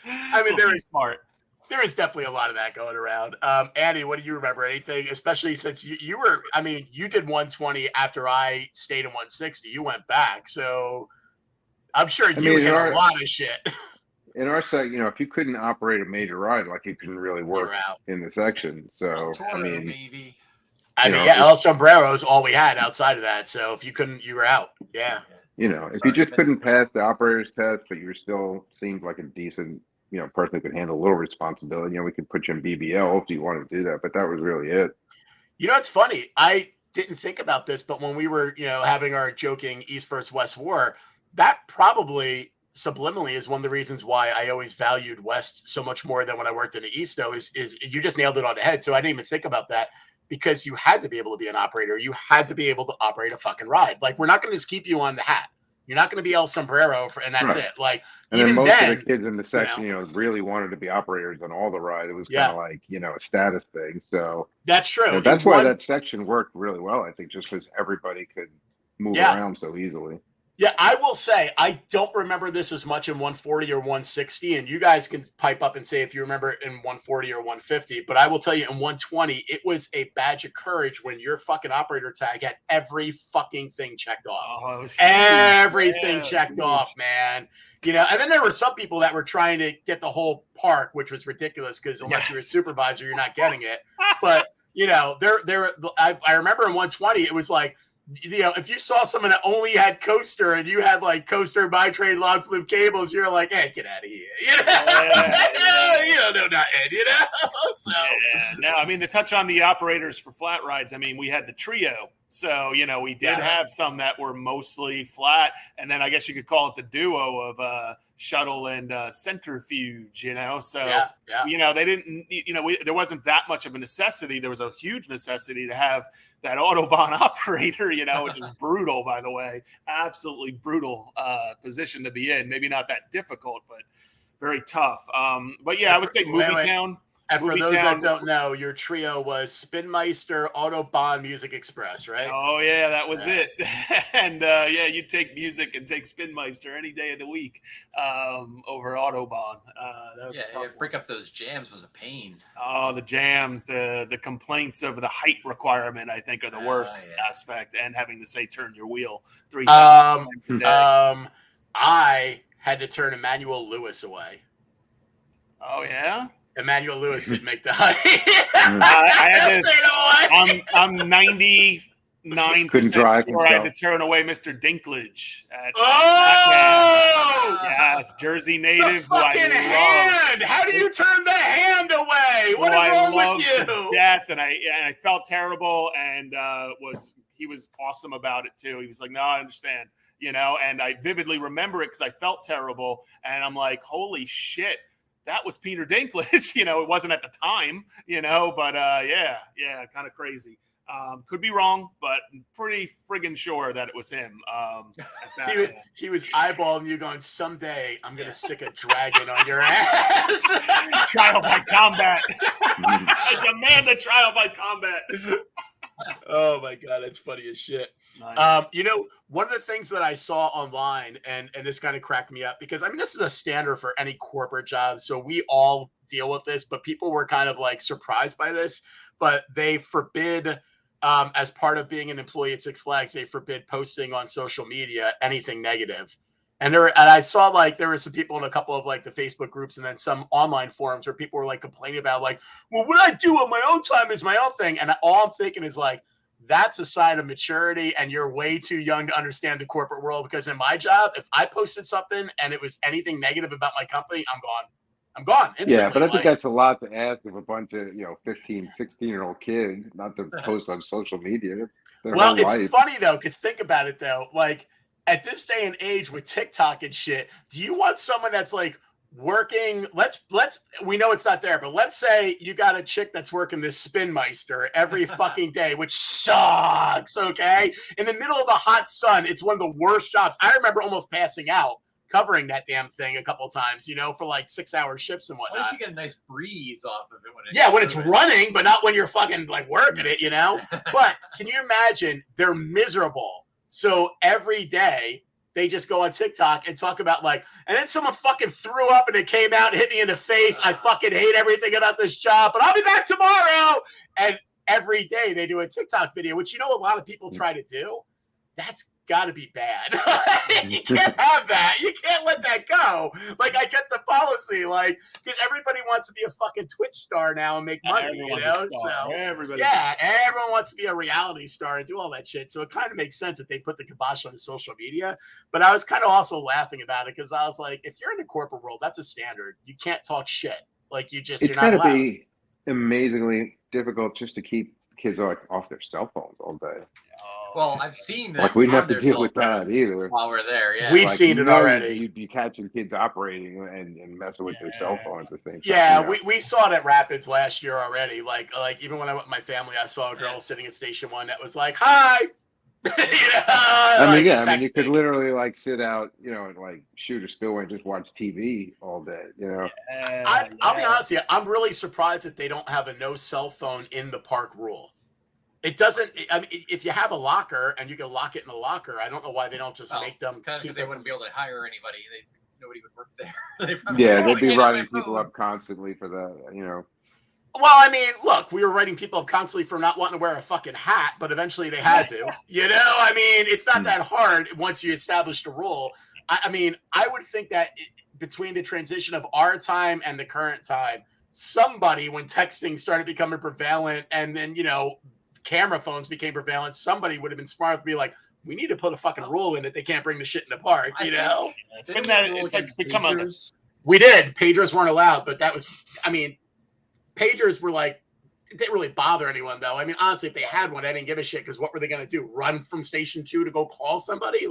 Speaker 5: I mean, there is definitely a lot of that going around. Andy, what do you remember? Anything, especially since you were, I mean, you did 120 after I stayed in 160. You went back. So I'm sure you hit a lot of shit.
Speaker 8: In our site, if you couldn't operate a major ride, like you couldn't really work in the section. So,
Speaker 6: maybe.
Speaker 5: El Sombrero is all we had outside of that. So if you couldn't, you were out. Yeah.
Speaker 8: If you just couldn't pass the operator's test, but you still seemed like a decent person who could handle a little responsibility, we could put you in BBL if you wanted to do that, but that was really it.
Speaker 5: It's funny. I didn't think about this, but when we were, having our joking East versus West war, that probably subliminally is one of the reasons why I always valued West so much more than when I worked in the East, though, is you just nailed it on the head. So I didn't even think about that, because you had to be able to be an operator. You had to be able to operate a fucking ride. Like, we're not going to just keep you on the hat. You're not going to be El Sombrero, and that's it. Like,
Speaker 8: and
Speaker 5: even
Speaker 8: most
Speaker 5: then,
Speaker 8: of the kids in the section, really wanted to be operators on all the rides. It was kind of like, a status thing. So
Speaker 5: that's true.
Speaker 8: That's why that section worked really well, I think, just because everybody could move around so easily.
Speaker 5: Yeah, I will say I don't remember this as much in 140 or 160, and you guys can pipe up and say if you remember it in 140 or 150. But I will tell you, in 120, it was a badge of courage when your fucking operator tag had every fucking thing checked off. Everything checked off, man. And then there were some people that were trying to get the whole park, which was ridiculous because unless you're a supervisor, you're not getting it. But I remember in 120, it was like, if you saw someone that only had coaster and you had like coaster, by trade, log flume cables, you're like, hey, get out of here. You don't know nothing, So.
Speaker 7: No, I mean, to touch on the operators for flat rides, I mean, we had the trio. So, we did have some that were mostly flat. And then I guess you could call it the duo of shuttle and centrifuge, So, they didn't, there wasn't that much of a necessity. There was a huge necessity to have that Autobahn operator, which is brutal, by the way, absolutely brutal position to be in. Maybe not that difficult, but very tough. But yeah, I would say Movie Town.
Speaker 5: And for those that don't know, your trio was Spinmeister, Autobahn, Music Express, right?
Speaker 7: Oh, yeah, that was it. And, you'd take music and take Spinmeister any day of the week over Autobahn. That was a tough
Speaker 6: break up those jams was a pain.
Speaker 7: Oh, the jams, the complaints of the height requirement, I think, are the worst aspect, and having to say turn your wheel 3 times a day.
Speaker 5: I had to turn Emmanuel Lewis away.
Speaker 7: Oh, yeah?
Speaker 5: Emmanuel Lewis didn't make the height.
Speaker 7: I'm 99% sure I had to turn away Mr. Dinklage. Yes, Jersey native.
Speaker 5: The fucking hand! How do you turn the hand away? What is wrong with you?
Speaker 7: To death, and I felt terrible, and he was awesome about it too. He was like, "No, I understand," and I vividly remember it because I felt terrible, and I'm like, "Holy shit." That was Peter Dinklage, it wasn't at the time, but kind of crazy. Could be wrong, but pretty friggin' sure that it was him.
Speaker 5: He was eyeballing you going, someday I'm going to sick a dragon on your ass.
Speaker 7: Trial by combat. I demand a trial by combat.
Speaker 5: Oh my God, that's funny as shit.
Speaker 7: Nice.
Speaker 5: One of the things that I saw online, and this kind of cracked me up, because I mean, this is a standard for any corporate job, so we all deal with this, but people were kind of like surprised by this, but they forbid, as part of being an employee at Six Flags, they forbid posting on social media anything negative. And I saw like there were some people in a couple of like the Facebook groups and then some online forums where people were like complaining about like, well, what I do on my own time is my own thing. And all I'm thinking is like, that's a sign of maturity, and you're way too young to understand the corporate world. Because in my job, if I posted something and it was anything negative about my company, I'm gone. Instantly.
Speaker 8: Yeah, but I think that's a lot to ask of a bunch of 15, 16-year-old kids not to post on social media.
Speaker 5: Well, it's funny though, because think about it though, like at this day and age with TikTok and shit, do you want someone that's like working? We know it's not there, but let's say you got a chick that's working this Spin Meister every fucking day, which sucks. Okay, in the middle of the hot sun, it's one of the worst jobs. I remember almost passing out covering that damn thing a couple times, for like 6-hour shifts and whatnot.
Speaker 6: Why don't you get a nice breeze off of it
Speaker 5: when it's running, but not when you're fucking like working it, But can you imagine? They're miserable. So every day they just go on TikTok and talk about and then someone fucking threw up and it came out and hit me in the face. I fucking hate everything about this job, but I'll be back tomorrow. And every day they do a TikTok video, which a lot of people try to do. That's got to be bad. You can't have that. You can't let that go. I get the policy, because everybody wants to be a fucking Twitch star now and make money, So everyone wants to be a reality star and do all that shit. So it kind of makes sense that they put the kibosh on the social media. But I was kind of also laughing about it because I was like, if you're in the corporate world, that's a standard. You can't talk shit. You're not allowed. It's got to be
Speaker 8: amazingly difficult just to keep kids off their cell phones all day.
Speaker 6: Well, I've seen that.
Speaker 8: We didn't have to deal with that either.
Speaker 6: While we're there, yeah.
Speaker 5: We've seen it already.
Speaker 8: You'd be catching kids operating and messing with their cell phones at the same time.
Speaker 5: Yeah, we saw it at Rapids last year already. Even when I went with my family, I saw a girl sitting at Station 1 that was like, "Hi."
Speaker 8: You could literally sit out, and shoot a spillway and just watch TV all day.
Speaker 5: I'll be honest with you. I'm really surprised that they don't have a no cell phone in the park rule. It doesn't. I mean, if you have a locker and you can lock it in a locker, I don't know why they don't just make them.
Speaker 6: Because they wouldn't be able to hire anybody. Nobody would work there.
Speaker 8: They'd be writing people up constantly for that.
Speaker 5: Well, I mean, look, we were writing people up constantly for not wanting to wear a fucking hat, but eventually they had to. I mean, it's not that hard once you establish the rule. I mean, I would think that between the transition of our time and the current time, somebody, when texting started becoming prevalent, and then camera phones became prevalent, somebody would have been smart to be like, we need to put a fucking rule in that they can't bring the shit in the park,
Speaker 7: It's been that. It's become a.
Speaker 5: We did. Pagers weren't allowed, but that was. I mean, pagers were it didn't really bother anyone though. I mean, honestly, if they had one, I didn't give a shit because what were they going to do? Run from Station 2 to go call somebody?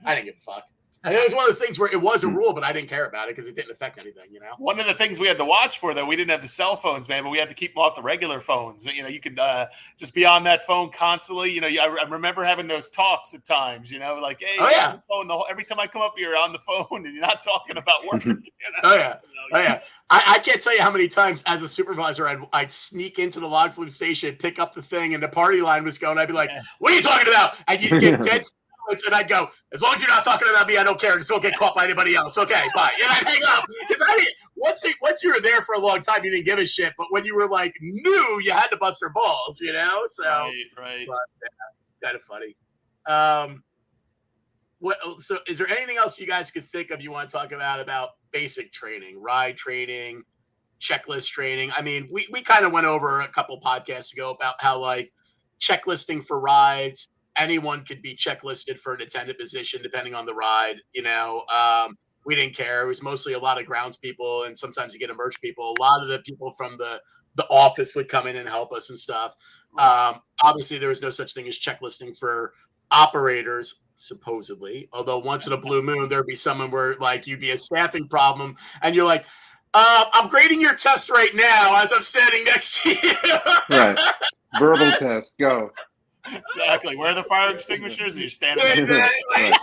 Speaker 5: I didn't give a fuck. And it was one of those things where it was a rule, but I didn't care about it because it didn't affect anything,
Speaker 7: One of the things we had to watch for, though, we didn't have the cell phones, man, but we had to keep them off the regular phones. You could just be on that phone constantly. I remember having those talks at times, hey, on the phone. Every time I come up here, you're on the phone and you're not talking about work.
Speaker 5: Oh, yeah. I can't tell you how many times as a supervisor, I'd sneak into the log flume station, pick up the thing, and the party line was going. I'd be like, what are you talking about? And you'd get dead and I'd go, as long as you're not talking about me, I don't care. Just don't get caught by anybody else. Okay, bye. And I'd hang up. Because once you were there for a long time, you didn't give a shit. But when you were new, you had to bust their balls, So,
Speaker 7: right.
Speaker 5: But, kind of funny. So is there anything else you guys could think of you want to talk about basic training, ride training, checklist training? I mean, we kind of went over a couple podcasts ago about how checklisting for rides, anyone could be checklisted for an attendant position depending on the ride. We didn't care. It was mostly a lot of grounds people, and sometimes you get emerge people. A lot of the people from the office would come in and help us and stuff. Obviously, there was no such thing as checklisting for operators, supposedly. Although once in a blue moon, there'd be someone where you'd be a staffing problem, and you're like, I'm grading your test right now as I'm standing next to you.
Speaker 8: Right. Verbal test. Go.
Speaker 7: Exactly. Where are the fire extinguishers? And you're standing.
Speaker 5: Exactly.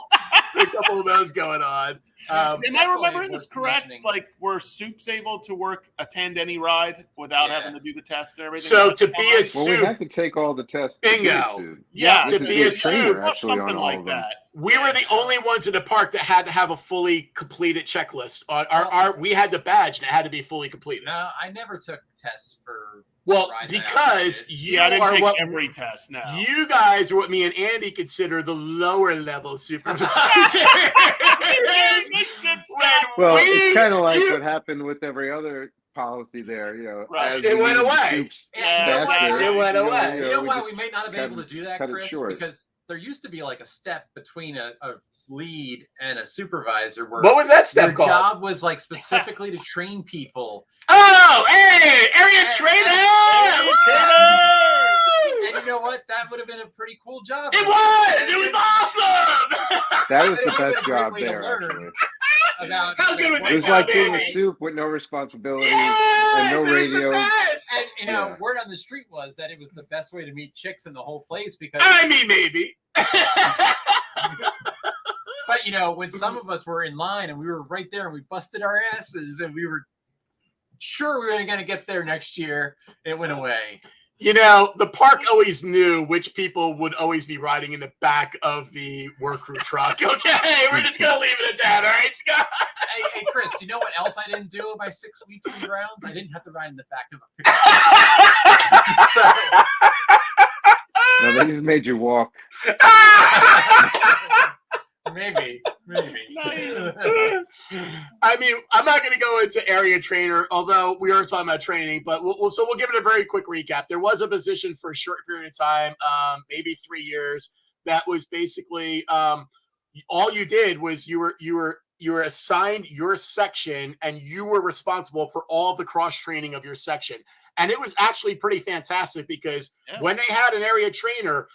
Speaker 5: A couple of those going on.
Speaker 7: Am I remembering this correct? Were soups able to attend any ride without having to do the test and everything?
Speaker 5: So to be a soup,
Speaker 8: we had to take all the tests.
Speaker 5: Bingo.
Speaker 7: Yeah,
Speaker 5: to be a soup,
Speaker 7: something like that.
Speaker 5: We were the only ones in the park that had to have a fully completed checklist. We had the badge and it had to be fully completed.
Speaker 6: No, I never took tests for.
Speaker 5: Well, because
Speaker 7: I didn't take every test now.
Speaker 5: You guys are what me and Andy consider the lower level supervisors.
Speaker 8: Well, it's kind of like what happened with every other policy there,
Speaker 5: Right. It went away.
Speaker 6: It went away. You know why we may not have been able to do that, Chris? Because there used to be a step between a lead and a supervisor. Where
Speaker 5: what was that step called?
Speaker 6: Your job was specifically to train people.
Speaker 5: Oh, hey, area trainer!
Speaker 6: And you know what? That would have been a pretty cool job.
Speaker 5: It was awesome.
Speaker 8: That was the best job there, actually.
Speaker 6: About
Speaker 5: How good was
Speaker 8: It was like being a soup with no responsibilities and no radio.
Speaker 6: And you know, word on the street was that it was the best way to meet chicks in the whole place because
Speaker 5: I mean, maybe.
Speaker 6: But you know, when some of us were in line and we were right there and we busted our asses and we were sure we were going to get there next year, it went away.
Speaker 5: You know, the park always knew which people would always be riding in the back of the work crew truck. Okay, we're just going to leave it at that. All right, Scott?
Speaker 6: Hey, Chris, you know what else I didn't do in my 6 weeks in the grounds? I didn't have to ride in the back of a pickup.
Speaker 8: No, they just made you walk.
Speaker 6: Maybe.
Speaker 5: I mean, I'm not going to go into area trainer, although we are talking about training, but we'll give it a very quick recap. There was a position for a short period of time, maybe 3 years, that was basically all you did was you were assigned your section and you were responsible for all the cross training of your section. And it was actually pretty fantastic because when they had an area trainer,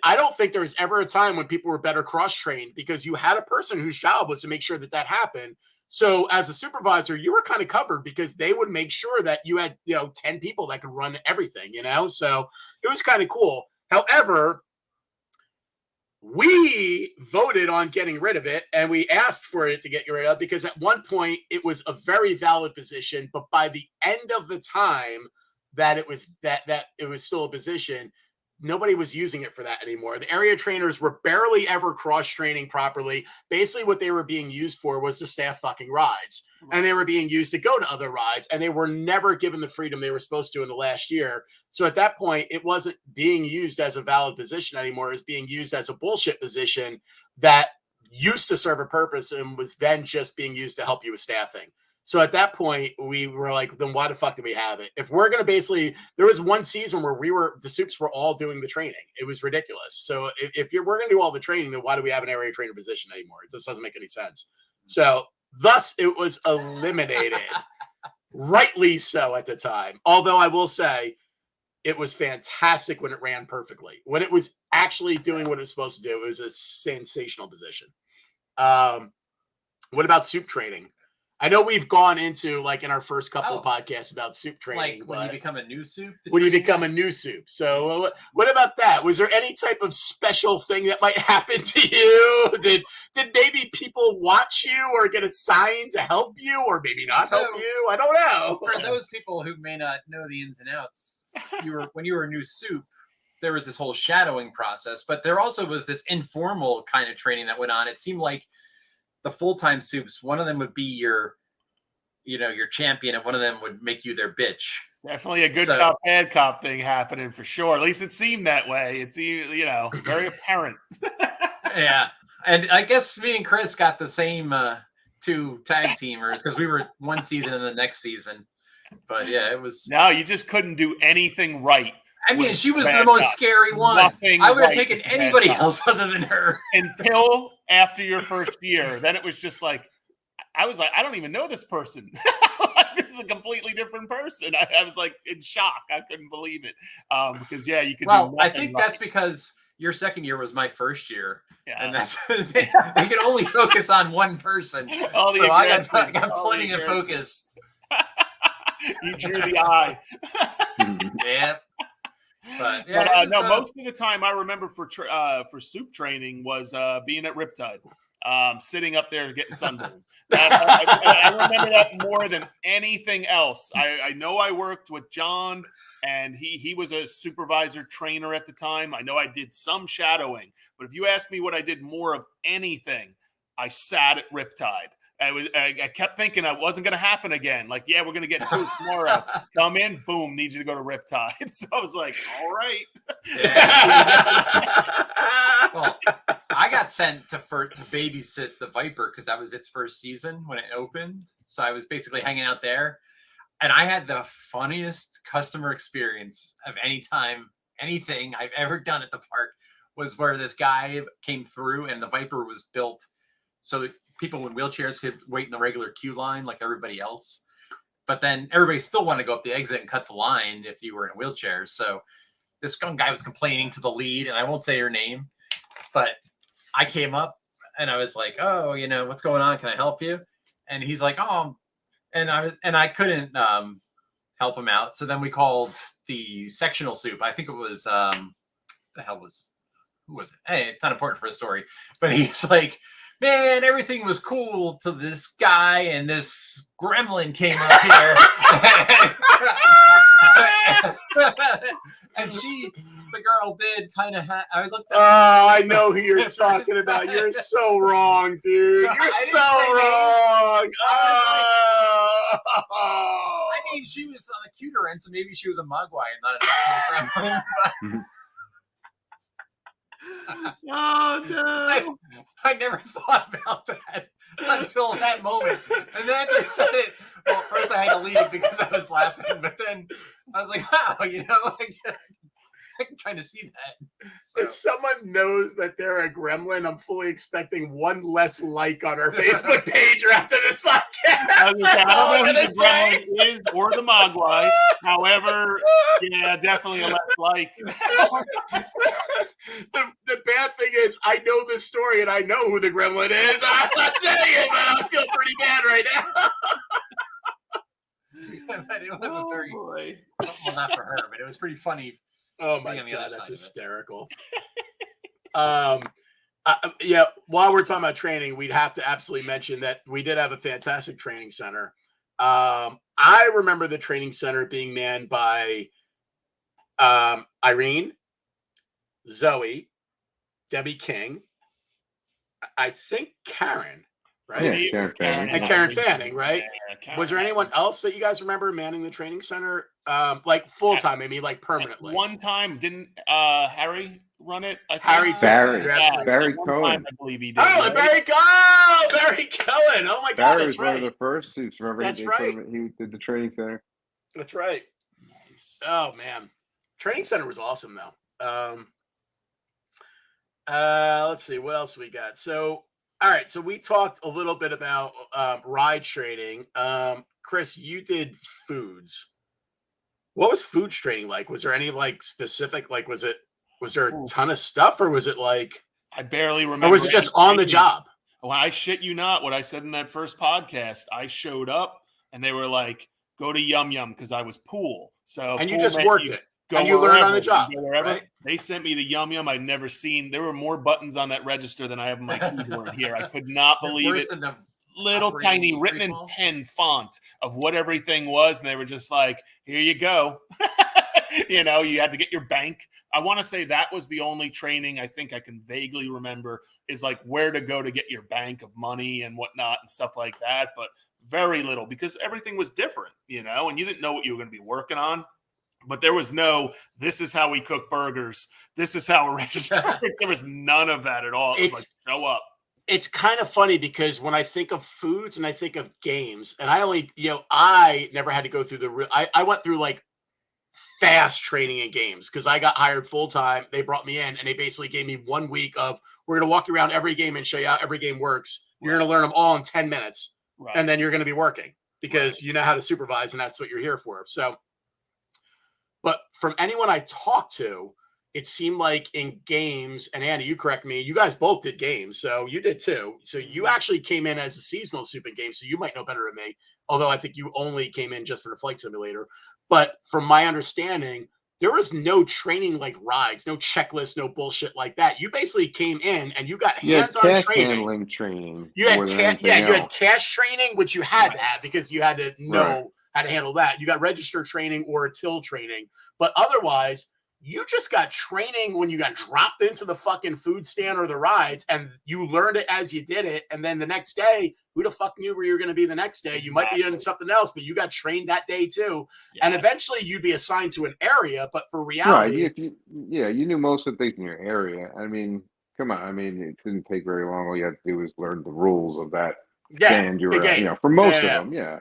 Speaker 5: I don't think there was ever a time when people were better cross-trained because you had a person whose job was to make sure that happened. So as a supervisor, you were kind of covered because they would make sure that you had, 10 people that could run everything, so it was kind of cool. However, we voted on getting rid of it and we asked for it to get rid of because at one point it was a very valid position, but by the end of the time that it was that it was still a position, nobody was using it for that anymore. The area trainers were barely ever cross-training properly. Basically what they were being used for was to staff fucking rides. And they were being used to go to other rides. And they were never given the freedom they were supposed to in the last year. So at that point, it wasn't being used as a valid position anymore. It was being used as a bullshit position that used to serve a purpose and was then just being used to help you with staffing. So at that point, we were like, then why the fuck do we have it? If we're going to there was one season where the soups were all doing the training. It was ridiculous. So if we're going to do all the training, then why do we have an area trainer position anymore? It just doesn't make any sense. So thus it was eliminated. Rightly so at the time. Although I will say it was fantastic when it ran perfectly. When it was actually doing what it was supposed to do, it was a sensational position. What about soup training? I know we've gone into in our first couple of podcasts about soup training.
Speaker 6: Like when you become a new soup?
Speaker 5: When you become a new soup. So what about that? Was there any type of special thing that might happen to you? Did maybe people watch you or get assigned to help you or maybe not help you? I don't know.
Speaker 6: For those people who may not know the ins and outs, when you were a new soup, there was this whole shadowing process, but there also was this informal kind of training that went on. It seemed like the full-time soups, one of them would be your champion and one of them would make you their bitch.
Speaker 7: Definitely a good cop, bad cop thing happening for sure. At least it seemed that way. It's, very apparent.
Speaker 6: Yeah. And I guess me and Chris got the same two tag teamers because we were one season and the next season. But yeah, it was.
Speaker 7: No, you just couldn't do anything right.
Speaker 6: I mean, she was the most scary one. I would have taken anybody else other than her.
Speaker 7: Until after your first year. Then it was just like, I was like, I don't even know this person. This is a completely different person. I was like in shock. I couldn't believe it. Because, you could do nothing
Speaker 6: I think
Speaker 7: right.
Speaker 6: That's because your second year was my first year.
Speaker 7: Yeah.
Speaker 6: And that's they can only focus on one person. So I got plenty of focus.
Speaker 7: You drew the eye.
Speaker 6: Yeah. But
Speaker 7: most of the time I remember for soup training was being at Riptide, sitting up there getting sunburned. I remember that more than anything else. I know I worked with John, and he was a supervisor trainer at the time. I know I did some shadowing, but if you ask me what I did more of anything, I sat at Riptide. I kept thinking it wasn't going to happen again. Like, we're going to get to it tomorrow. Come in, boom, need you to go to Riptide. So I was like, all right.
Speaker 6: Yeah. Well, I got sent to babysit the Viper because that was its first season when it opened. So I was basically hanging out there. And I had the funniest customer experience of anything I've ever done at the park was where this guy came through and the Viper was built so that people in wheelchairs could wait in the regular queue line like everybody else. But then everybody still wanted to go up the exit and cut the line if you were in a wheelchair. So this one guy was complaining to the lead, and I won't say her name, but I came up and I was like, "Oh, what's going on? Can I help you?" And he's like, "Oh," and I couldn't help him out. So then we called the sectional soup. I think it was who was it? Hey, it's not important for the story, but he's like, "Man, everything was cool till this guy and this gremlin came up here." And the girl did kind of I looked at
Speaker 5: I know who you're talking about. You're so wrong, dude. You're so wrong.
Speaker 6: I mean, she was on the cuter end, so maybe she was a mogwai and not an actual gremlin.
Speaker 7: Oh no!
Speaker 6: I never thought about that until that moment. And then after I said it, well, first I had to leave because I was laughing, but then I was like, wow, I can kind of see that. So.
Speaker 5: If someone knows that they're a gremlin, I'm fully expecting one less like on our Facebook page after this podcast.
Speaker 7: I don't know who the gremlin is or the mogwai. However, yeah, definitely a less like.
Speaker 5: The bad thing is, I know this story and I know who the gremlin is. I'm not saying it, but I feel pretty bad right now.
Speaker 6: But it wasn't
Speaker 7: boy.
Speaker 6: Well, not for her, but it was pretty funny.
Speaker 5: Oh my God, that's hysterical. Yeah, while we're talking about training, we'd have to absolutely mention that we did have a fantastic training center. I remember the training center being manned by Irene, Zoe, Debbie King, I think Karen, right?
Speaker 8: Yeah, Karen Fanning.
Speaker 5: And Karen Fanning, right?
Speaker 7: Yeah, Karen.
Speaker 5: Was there anyone else that you guys remember manning the training center? Like full time, maybe like permanently.
Speaker 7: One time, didn't Harry run it? I think?
Speaker 5: Harry too.
Speaker 8: Barry.
Speaker 5: Yeah,
Speaker 8: Barry
Speaker 7: one
Speaker 8: Cohen.
Speaker 7: time, I believe he did.
Speaker 5: Oh,
Speaker 7: right?
Speaker 5: Barry Cohen. Oh my God,
Speaker 8: Barry
Speaker 5: that's
Speaker 8: was one of
Speaker 5: right.
Speaker 8: the first suits. Remember,
Speaker 5: That's
Speaker 8: he
Speaker 5: right.
Speaker 8: He did the training center.
Speaker 5: That's right. Oh man, training center was awesome though. Let's see what else we got. So, all right. So we talked a little bit about ride trading. Chris, you did foods. What was foods trading like? Was there any like specific? Like, was there a ton of stuff, or was it like?
Speaker 7: I barely remember.
Speaker 5: Or was it just on the job?
Speaker 7: Well, I shit you not. What I said in that first podcast, I showed up and they were like, "Go to Yum Yum," because I was pool. So
Speaker 5: And you
Speaker 7: pool
Speaker 5: just
Speaker 7: meant
Speaker 5: worked
Speaker 7: you
Speaker 5: it.
Speaker 7: go
Speaker 5: And you learned on the
Speaker 7: wherever,
Speaker 5: job,
Speaker 7: go wherever.
Speaker 5: right?
Speaker 7: They sent me to Yum Yum. I'd never seen. There were more buttons on that register than I have on my keyboard here. I could not believe it. Little tiny written in pen font of what everything was, and they were just like, "Here you go." You had to get your bank. I want to say that was the only training I think I can vaguely remember is like where to go to get your bank of money and whatnot and stuff like that. But very little because everything was different, and you didn't know what you were going to be working on. But there was no, this is how we cook burgers. This is how a register works. There was none of that at all. It was like, show up.
Speaker 5: It's kind of funny because when I think of foods and I think of games, and I never had to go through I went through like fast training in games because I got hired full time. They brought me in and they basically gave me 1 week of, we're going to walk you around every game and show you how every game works. You're going to learn them all in 10 minutes.
Speaker 7: Right.
Speaker 5: And then you're going to be working because you know how to supervise and that's what you're here for. So, but from anyone I talked to, it seemed like in games, and Andy, you correct me, you guys both did games, so you did too. So you actually came in as a seasonal soup in games, so you might know better than me, although I think you only came in just for the flight simulator. But from my understanding, there was no training like rides, no checklist, no bullshit like that. You basically came in and you got hands-on
Speaker 8: cash
Speaker 5: training.
Speaker 8: Handling training.
Speaker 5: You had
Speaker 8: you
Speaker 5: had cash training, which you had to have because you had to know how to handle that. You got register training or a till training, but otherwise, you just got training when you got dropped into the fucking food stand or the rides, and you learned it as you did it. And then the next day, who the fuck knew where you were going to be the next day? You might be doing something else, but you got trained that day too. Yeah. And eventually, you'd be assigned to an area. But for reality,
Speaker 8: you knew most of the things in your area. I mean, come on. I mean, it didn't take very long. All you had to do was learn the rules of that stand you were at. For most of them,
Speaker 5: yeah.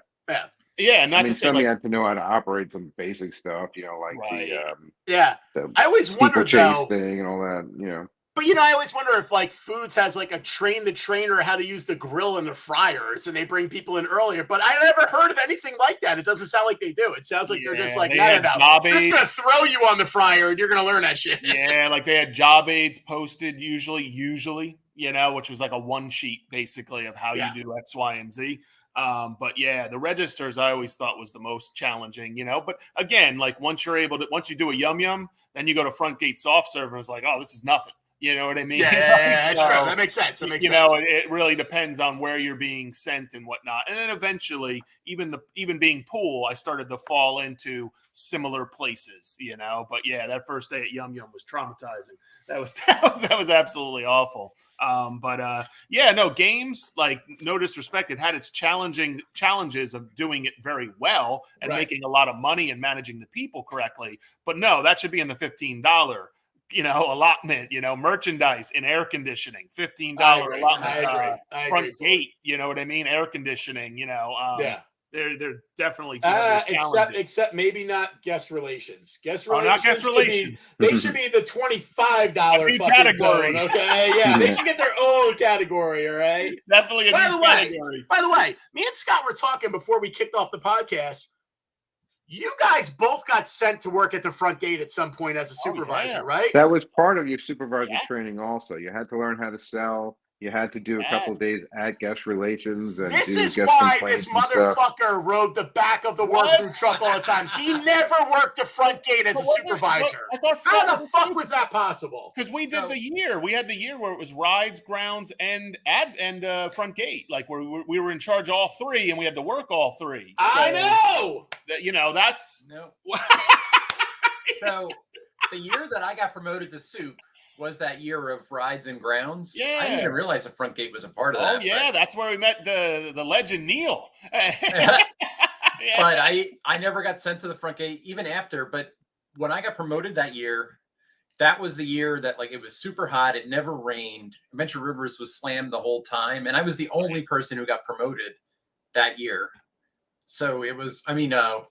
Speaker 7: Yeah, not to say
Speaker 8: some you had to know how to operate some basic stuff, like
Speaker 5: I always wondered
Speaker 8: chase
Speaker 5: though.
Speaker 8: thing and all that,
Speaker 5: But I always wonder if like Foods has like a train the trainer how to use the grill and the fryers, and they bring people in earlier. But I never heard of anything like that. It doesn't sound like they do. It sounds like they're just like,
Speaker 7: they
Speaker 5: no.
Speaker 7: had job
Speaker 5: We're just
Speaker 7: aids.
Speaker 5: gonna throw you on the fryer, and you're gonna learn that shit.
Speaker 7: Yeah, like they had job aids posted usually, which was like a one sheet basically of how you do X, Y, and Z. But yeah, the registers I always thought was the most challenging, But again, like once you do a yum yum, then you go to front gate soft serve and it's like, oh, this is nothing. You know what I mean?
Speaker 5: Yeah, that's true. That makes sense.
Speaker 7: It really depends on where you're being sent and whatnot. And then eventually, even being pool, I started to fall into similar places, But yeah, that first day at Yum Yum was traumatizing. That was absolutely awful. Games, like, no disrespect, it had its challenges of doing it very well and making a lot of money and managing the people correctly. But no, that should be in the $15. Allotment, merchandise and air conditioning, $15 allotment, front gate, you know what I mean? Air conditioning, they're definitely
Speaker 5: except maybe not guest relations. Guest relations,
Speaker 7: not guest relations.
Speaker 5: They should be the $25 fucking
Speaker 7: category.
Speaker 5: zone, okay? Yeah, they should get their own category, all right?
Speaker 7: Definitely a new category.
Speaker 5: By the way, me and Scott were talking before we kicked off the podcast. You guys both got sent to work at the front gate at some point as a supervisor, right?
Speaker 8: That was part of your supervisor training also. You had to learn how to sell. You had to do a couple of days at guest relations. And
Speaker 5: this
Speaker 8: do
Speaker 5: is
Speaker 8: guest
Speaker 5: why
Speaker 8: complaints
Speaker 5: this motherfucker rode the back of the work-through truck all the time. He never worked the front gate as a supervisor. How the fuck was that possible?
Speaker 7: Because we did the year. We had the year where it was rides, grounds, and front gate. Like we were in charge of all three, and we had to work all three.
Speaker 5: I know.
Speaker 7: That's
Speaker 6: no. So the year that I got promoted to soup was that year of rides and grounds.
Speaker 7: Yeah.
Speaker 6: I didn't even realize the front gate was a part of that.
Speaker 7: Oh yeah, that's where we met the legend Neil.
Speaker 6: But I never got sent to the front gate even after. But when I got promoted that year, that was the year that like it was super hot. It never rained. Adventure Rivers was slammed the whole time, and I was the only person who got promoted that year. So it was,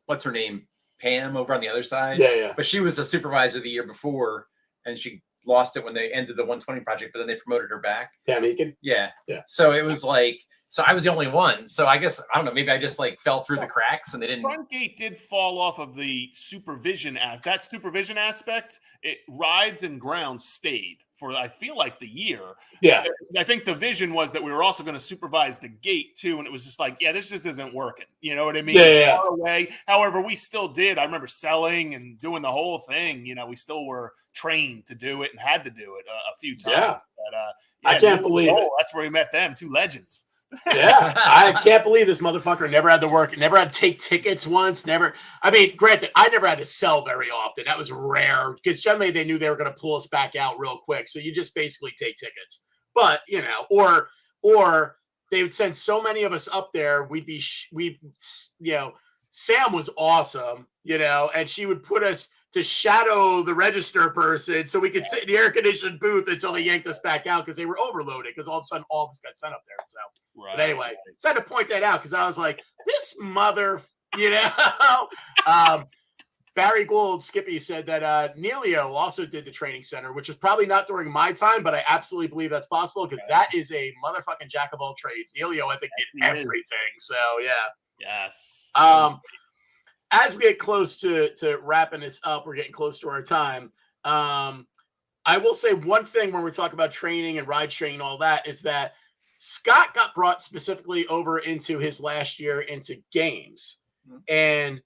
Speaker 6: what's her name? Pam over on the other side.
Speaker 5: Yeah.
Speaker 6: But she was a supervisor the year before, and she lost it when they ended the 120 project, but then they promoted her back.
Speaker 5: Pam Eakin?
Speaker 6: Yeah.
Speaker 5: Yeah.
Speaker 6: So it was like, so I was the only one. So I guess, I don't know, maybe I just like fell through the cracks and they didn't.
Speaker 7: Front gate did fall off of the supervision aspect. Rides and grounds stayed for, I feel like, the year.
Speaker 5: Yeah.
Speaker 7: I think the vision was that we were also going to supervise the gate too. And it was just like, yeah, this just isn't working. You know what I mean?
Speaker 5: Yeah.
Speaker 7: Far away. However, we still did. I remember selling and doing the whole thing. We still were trained to do it and had to do it a few times.
Speaker 5: Yeah.
Speaker 7: But,
Speaker 5: I can't believe it.
Speaker 7: That's where we met them, two legends.
Speaker 5: Yeah, I can't believe this motherfucker never had to work, never had to take tickets once, never. I mean, granted, I never had to sell very often. That was rare because generally they knew they were going to pull us back out real quick. So you just basically take tickets. But, or they would send so many of us up there. Sam was awesome, and she would put us to shadow the register person so we could sit in the air-conditioned booth until they yanked us back out because they were overloaded because all of a sudden all of us got sent up there. So, But anyway, so I had to point that out because I was like, this mother, Barry Gould, Skippy, said that Neilio also did the training center, which was probably not during my time, but I absolutely believe that's possible because that is a motherfucking jack of all trades. Neilio, I think, did everything. So, yeah.
Speaker 7: Yes.
Speaker 5: As we get close to wrapping this up, we're getting close to our time. I will say one thing when we talk about training and ride training and all that is that Scott got brought specifically over into his last year into games. And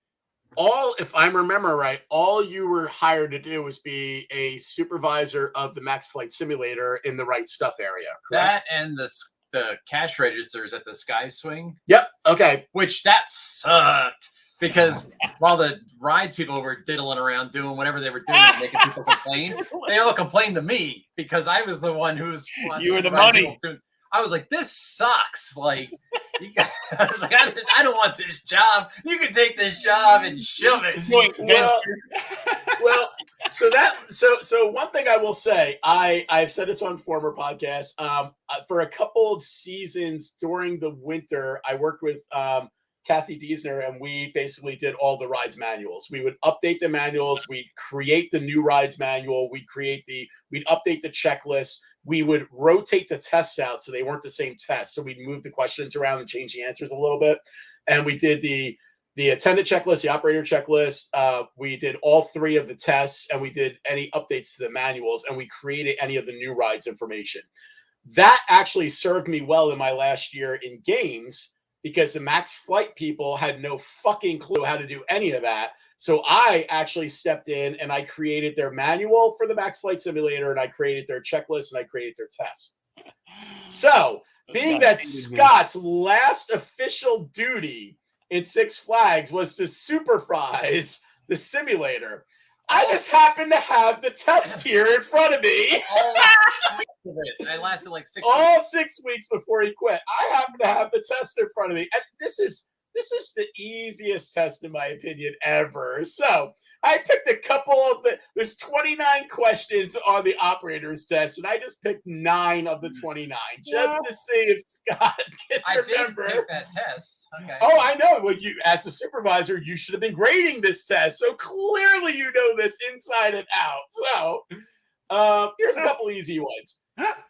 Speaker 5: if I remember right, all you were hired to do was be a supervisor of the Max Flight Simulator in the Right Stuff area. Correct?
Speaker 6: That and the cash registers at the Sky Swing.
Speaker 5: Yep. Okay.
Speaker 6: Which that sucked. Because while the rides people were diddling around doing whatever they were doing, making people complain, they all complained to me because I was the one who was.
Speaker 7: You were the money.
Speaker 6: I was like, this sucks. Like, I was like, I don't want this job. You can take this job and shove it.
Speaker 5: Well, so one thing I will say, I've said this on former podcasts. For a couple of seasons during the winter, I worked with Kathy Diesner, and we basically did all the rides manuals. We would update the manuals. We'd create the new rides manual. We'd update the checklist. We would rotate the tests out so they weren't the same tests. So we'd move the questions around and change the answers a little bit. And we did the attendant checklist, the operator checklist. We did all 3 of the tests, and we did any updates to the manuals, and we created any of the new rides information. That actually served me well in my last year in games, because the Max Flight people had no fucking clue how to do any of that. So I actually stepped in and I created their manual for the Max Flight Simulator, and I created their checklist, and I created their tests. So being that Scott's last official duty in Six Flags was to supervise the simulator, I just happened to have the test here in front of me.
Speaker 6: I lasted like 6
Speaker 5: all
Speaker 6: weeks.
Speaker 5: 6 weeks before he quit. I happen to have the test in front of me. And this is the easiest test, in my opinion, ever. So I picked a couple of there's 29 questions on the operator's test, and I just picked 9 of the 29 just to see if Scott can remember.
Speaker 6: I did take that test. Okay.
Speaker 5: Oh, I know. Well, you, as a supervisor, you should have been grading this test. So clearly you know this inside and out. So here's a couple easy ones.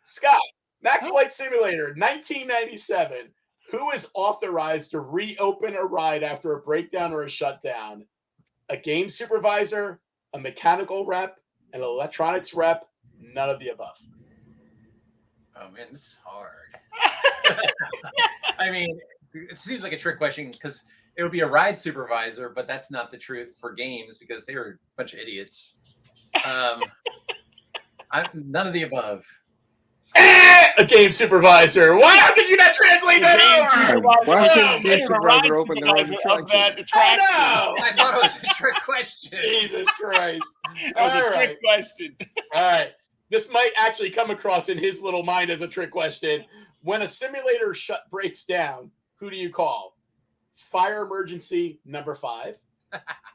Speaker 5: Scott, Max Flight Simulator, 1997. Who is authorized to reopen a ride after a breakdown or a shutdown? A game supervisor, a mechanical rep, an electronics rep, none of the above.
Speaker 6: Oh man, this is hard. I mean, it seems like a trick question because it would be a ride supervisor, but that's not the truth for games because they were a bunch of idiots. None of the above.
Speaker 5: A game supervisor. Why? How could you not translate that over?
Speaker 8: Why is the game supervisor open their own attraction?
Speaker 5: I know.
Speaker 6: I thought it was a trick question.
Speaker 5: Jesus Christ.
Speaker 7: That was a trick question.
Speaker 5: All right. This might actually come across in his little mind as a trick question. When a simulator breaks down, who do you call? Fire emergency, number 5.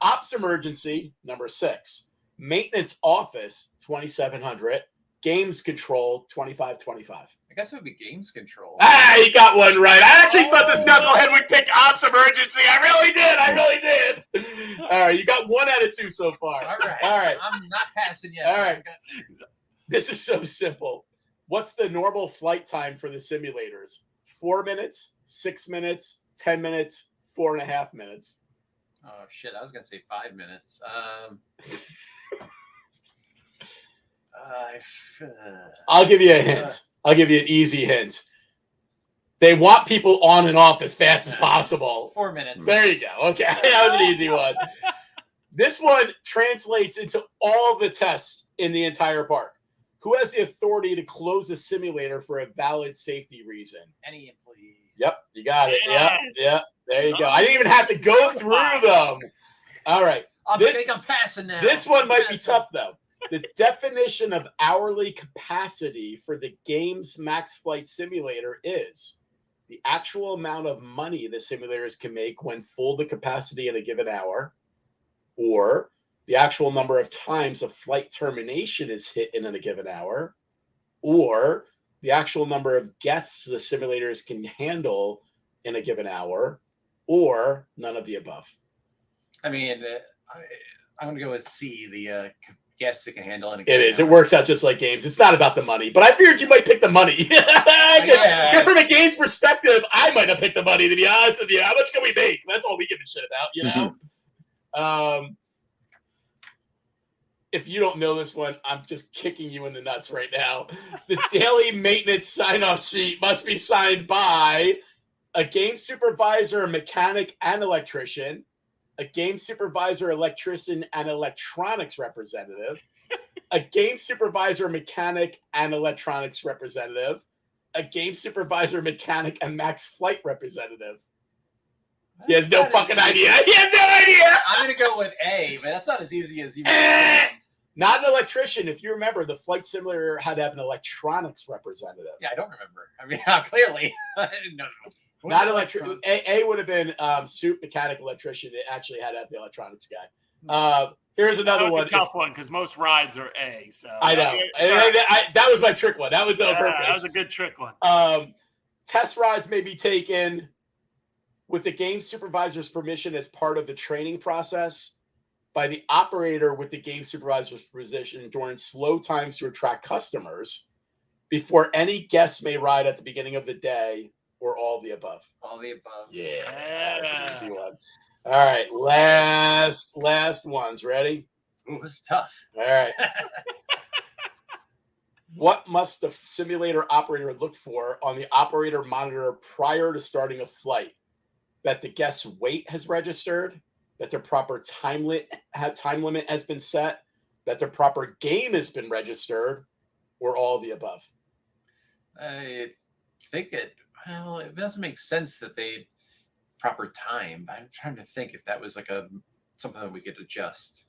Speaker 5: Ops emergency, number 6. Maintenance office, 2700. Games control, 2525.
Speaker 6: I guess it would be games control.
Speaker 5: You got one right. I actually thought this knucklehead would pick ops emergency. I really did. All right, you got 1 out of 2 so far.
Speaker 6: All right. I'm not passing yet.
Speaker 5: All right. This is so simple. What's the normal flight time for the simulators? 4 minutes, 6 minutes, 10 minutes, 4.5 minutes.
Speaker 6: Oh shit! I was gonna say 5 minutes.
Speaker 5: I'll give you a hint. I'll give you an easy hint. They want people on and off as fast as possible.
Speaker 6: 4 minutes.
Speaker 5: There you go. Okay, that was an easy one. This one translates into all the tests in the entire park. Who has the authority to close a simulator for a valid safety reason?
Speaker 6: Any employee.
Speaker 5: Yep, you got it.
Speaker 7: Yes.
Speaker 5: Yep. There you go. I didn't even have to go through them. All right.
Speaker 6: I think I'm passing now.
Speaker 5: This one might be tough, though. The definition of hourly capacity for the game's Max Flight Simulator is the actual amount of money the simulators can make when full to capacity in a given hour, or the actual number of times a flight termination is hit in a given hour, or the actual number of guests the simulators can handle in a given hour, or none of the above.
Speaker 6: I mean, I'm going to go with C, the guests it can handle.
Speaker 5: It is. It works out just like games. It's not about the money, but I figured you might pick the money. Because from a game's perspective, I might have picked the money, to be honest with you. How much can we make? That's all we give a shit about, you know? If you don't know this one, I'm just kicking you in the nuts right now. The daily maintenance sign-off sheet must be signed by a game supervisor, a mechanic, and electrician, a game supervisor, electrician, and electronics representative, a game supervisor, mechanic, and electronics representative, a game supervisor, mechanic, and Max Flight representative. He has no fucking idea. He has no idea.
Speaker 6: I'm going to go with A, but that's not as easy as you
Speaker 5: Not an electrician. If you remember, the flight simulator had to have an electronics representative.
Speaker 6: Yeah, I don't remember. I mean, clearly. I didn't know.
Speaker 5: Not electrician. A would have been suit mechanic electrician. It actually had to have the electronics guy. Here's another one.
Speaker 7: That was a tough one because most rides are A. So
Speaker 5: I know. That was my trick one. That was on purpose.
Speaker 7: That was a good trick one.
Speaker 5: Test rides may be taken with the game supervisor's permission as part of the training process, by the operator with the game supervisor's position during slow times to attract customers, before any guests may ride at the beginning of the day, or all of the above.
Speaker 6: All the above.
Speaker 5: Yeah, that's an easy one. All right, last ones. Ready?
Speaker 6: Ooh, it's tough.
Speaker 5: All right. What must the simulator operator look for on the operator monitor prior to starting a flight? That the guest's weight has registered, that their proper time limit has been set, that their proper game has been registered, or all of the above?
Speaker 6: I think it doesn't make sense that they proper time. I'm trying to think if that was like something that we could adjust.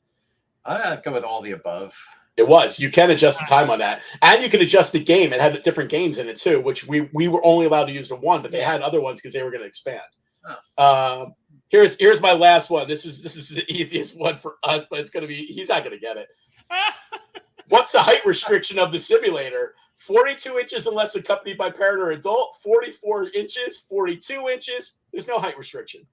Speaker 6: I'd go with all the above.
Speaker 5: It was. You can adjust the time on that. And you can adjust the game. It had different games in it too, which we were only allowed to use the one, but they had other ones because they were going to expand. Oh. Here's my last one. This is the easiest one for us, but he's not going to get it. What's the height restriction of the simulator? 42 inches unless accompanied by parent or adult, 44 inches, 42 inches. There's no height restriction.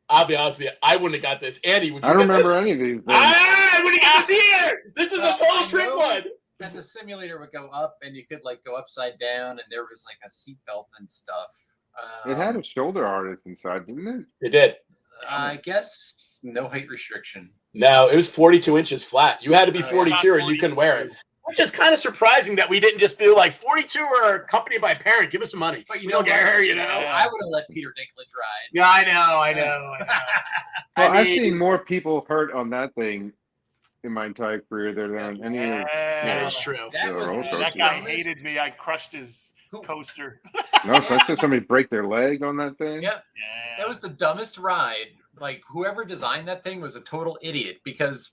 Speaker 5: I'll be honest with you, I wouldn't have got this. Andy, would you
Speaker 8: I don't
Speaker 5: get
Speaker 8: remember
Speaker 5: this?
Speaker 8: any of these things.
Speaker 5: I wouldn't get this here. This is a total trick one.
Speaker 6: And the simulator would go up, and you could like go upside down, and there was like a seatbelt and stuff.
Speaker 8: It had a shoulder harness inside, didn't it?
Speaker 5: It did.
Speaker 6: I guess no height restriction.
Speaker 5: No, it was 42 inches flat. You had to be 42 or you couldn't wear it. Which is kind of surprising that we didn't just be like 42 or accompanied by a parent. Give us some money.
Speaker 6: But
Speaker 5: you don't get her, you know.
Speaker 6: I would have let Peter Dinklage ride.
Speaker 5: Yeah, I know.
Speaker 8: Well, I've seen more people hurt on that thing in my entire career than on any of
Speaker 5: That is true.
Speaker 7: That guy hated me. I crushed his coaster.
Speaker 8: No, so I saw somebody break their leg on that thing.
Speaker 6: Yep. Yeah. That was the dumbest ride. Like, whoever designed that thing was a total idiot because,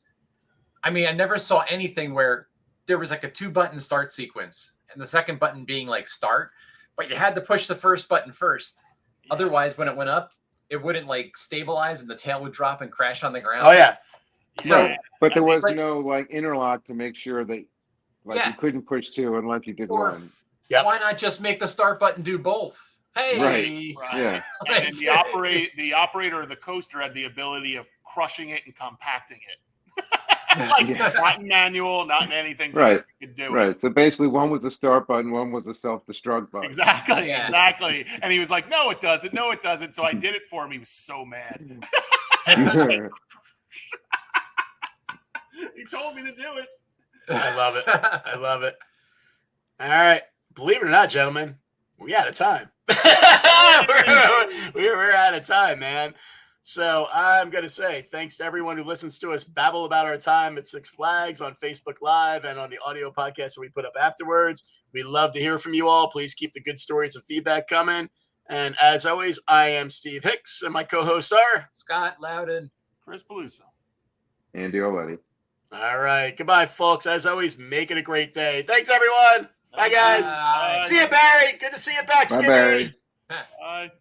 Speaker 6: I mean, I never saw anything where there was like a 2-button start sequence and the second button being like start, but you had to push the first button first. Yeah. Otherwise, when it went up, it wouldn't like stabilize and the tail would drop and crash on the ground.
Speaker 5: Oh, yeah.
Speaker 8: So, but there was no like interlock to make sure that you couldn't push 2 unless you did 1.
Speaker 6: Yeah. Why not just make the start button do both? Hey,
Speaker 8: right. Yeah.
Speaker 7: And the operator of the coaster had the ability of crushing it and compacting it. Not in manual, not in anything.
Speaker 8: Right.
Speaker 7: Could do
Speaker 8: right.
Speaker 7: It.
Speaker 8: So basically, one was a start button, one was a self-destruct button.
Speaker 7: Exactly. Yeah. Exactly. And he was like, "No, it doesn't. No, it doesn't." So I did it for him. He was so mad. He told me to do it.
Speaker 5: I love it. I love it. All right. Believe it or not, gentlemen, we're out of time. we're out of time, man. So I'm going to say thanks to everyone who listens to us babble about our time at Six Flags on Facebook Live and on the audio podcast that we put up afterwards. We love to hear from you all. Please keep the good stories and feedback coming. And as always, I am Steve Hicks, and my co-hosts are
Speaker 6: Scott Loudon,
Speaker 7: Chris Peluso,
Speaker 8: Andy Auletti.
Speaker 5: All right. Goodbye, folks. As always, make it a great day. Thanks, everyone. Bye, guys.
Speaker 6: Bye.
Speaker 5: See you, Barry. Good to see you back,
Speaker 8: Bye,
Speaker 5: Skinny.
Speaker 8: Barry.
Speaker 7: Bye.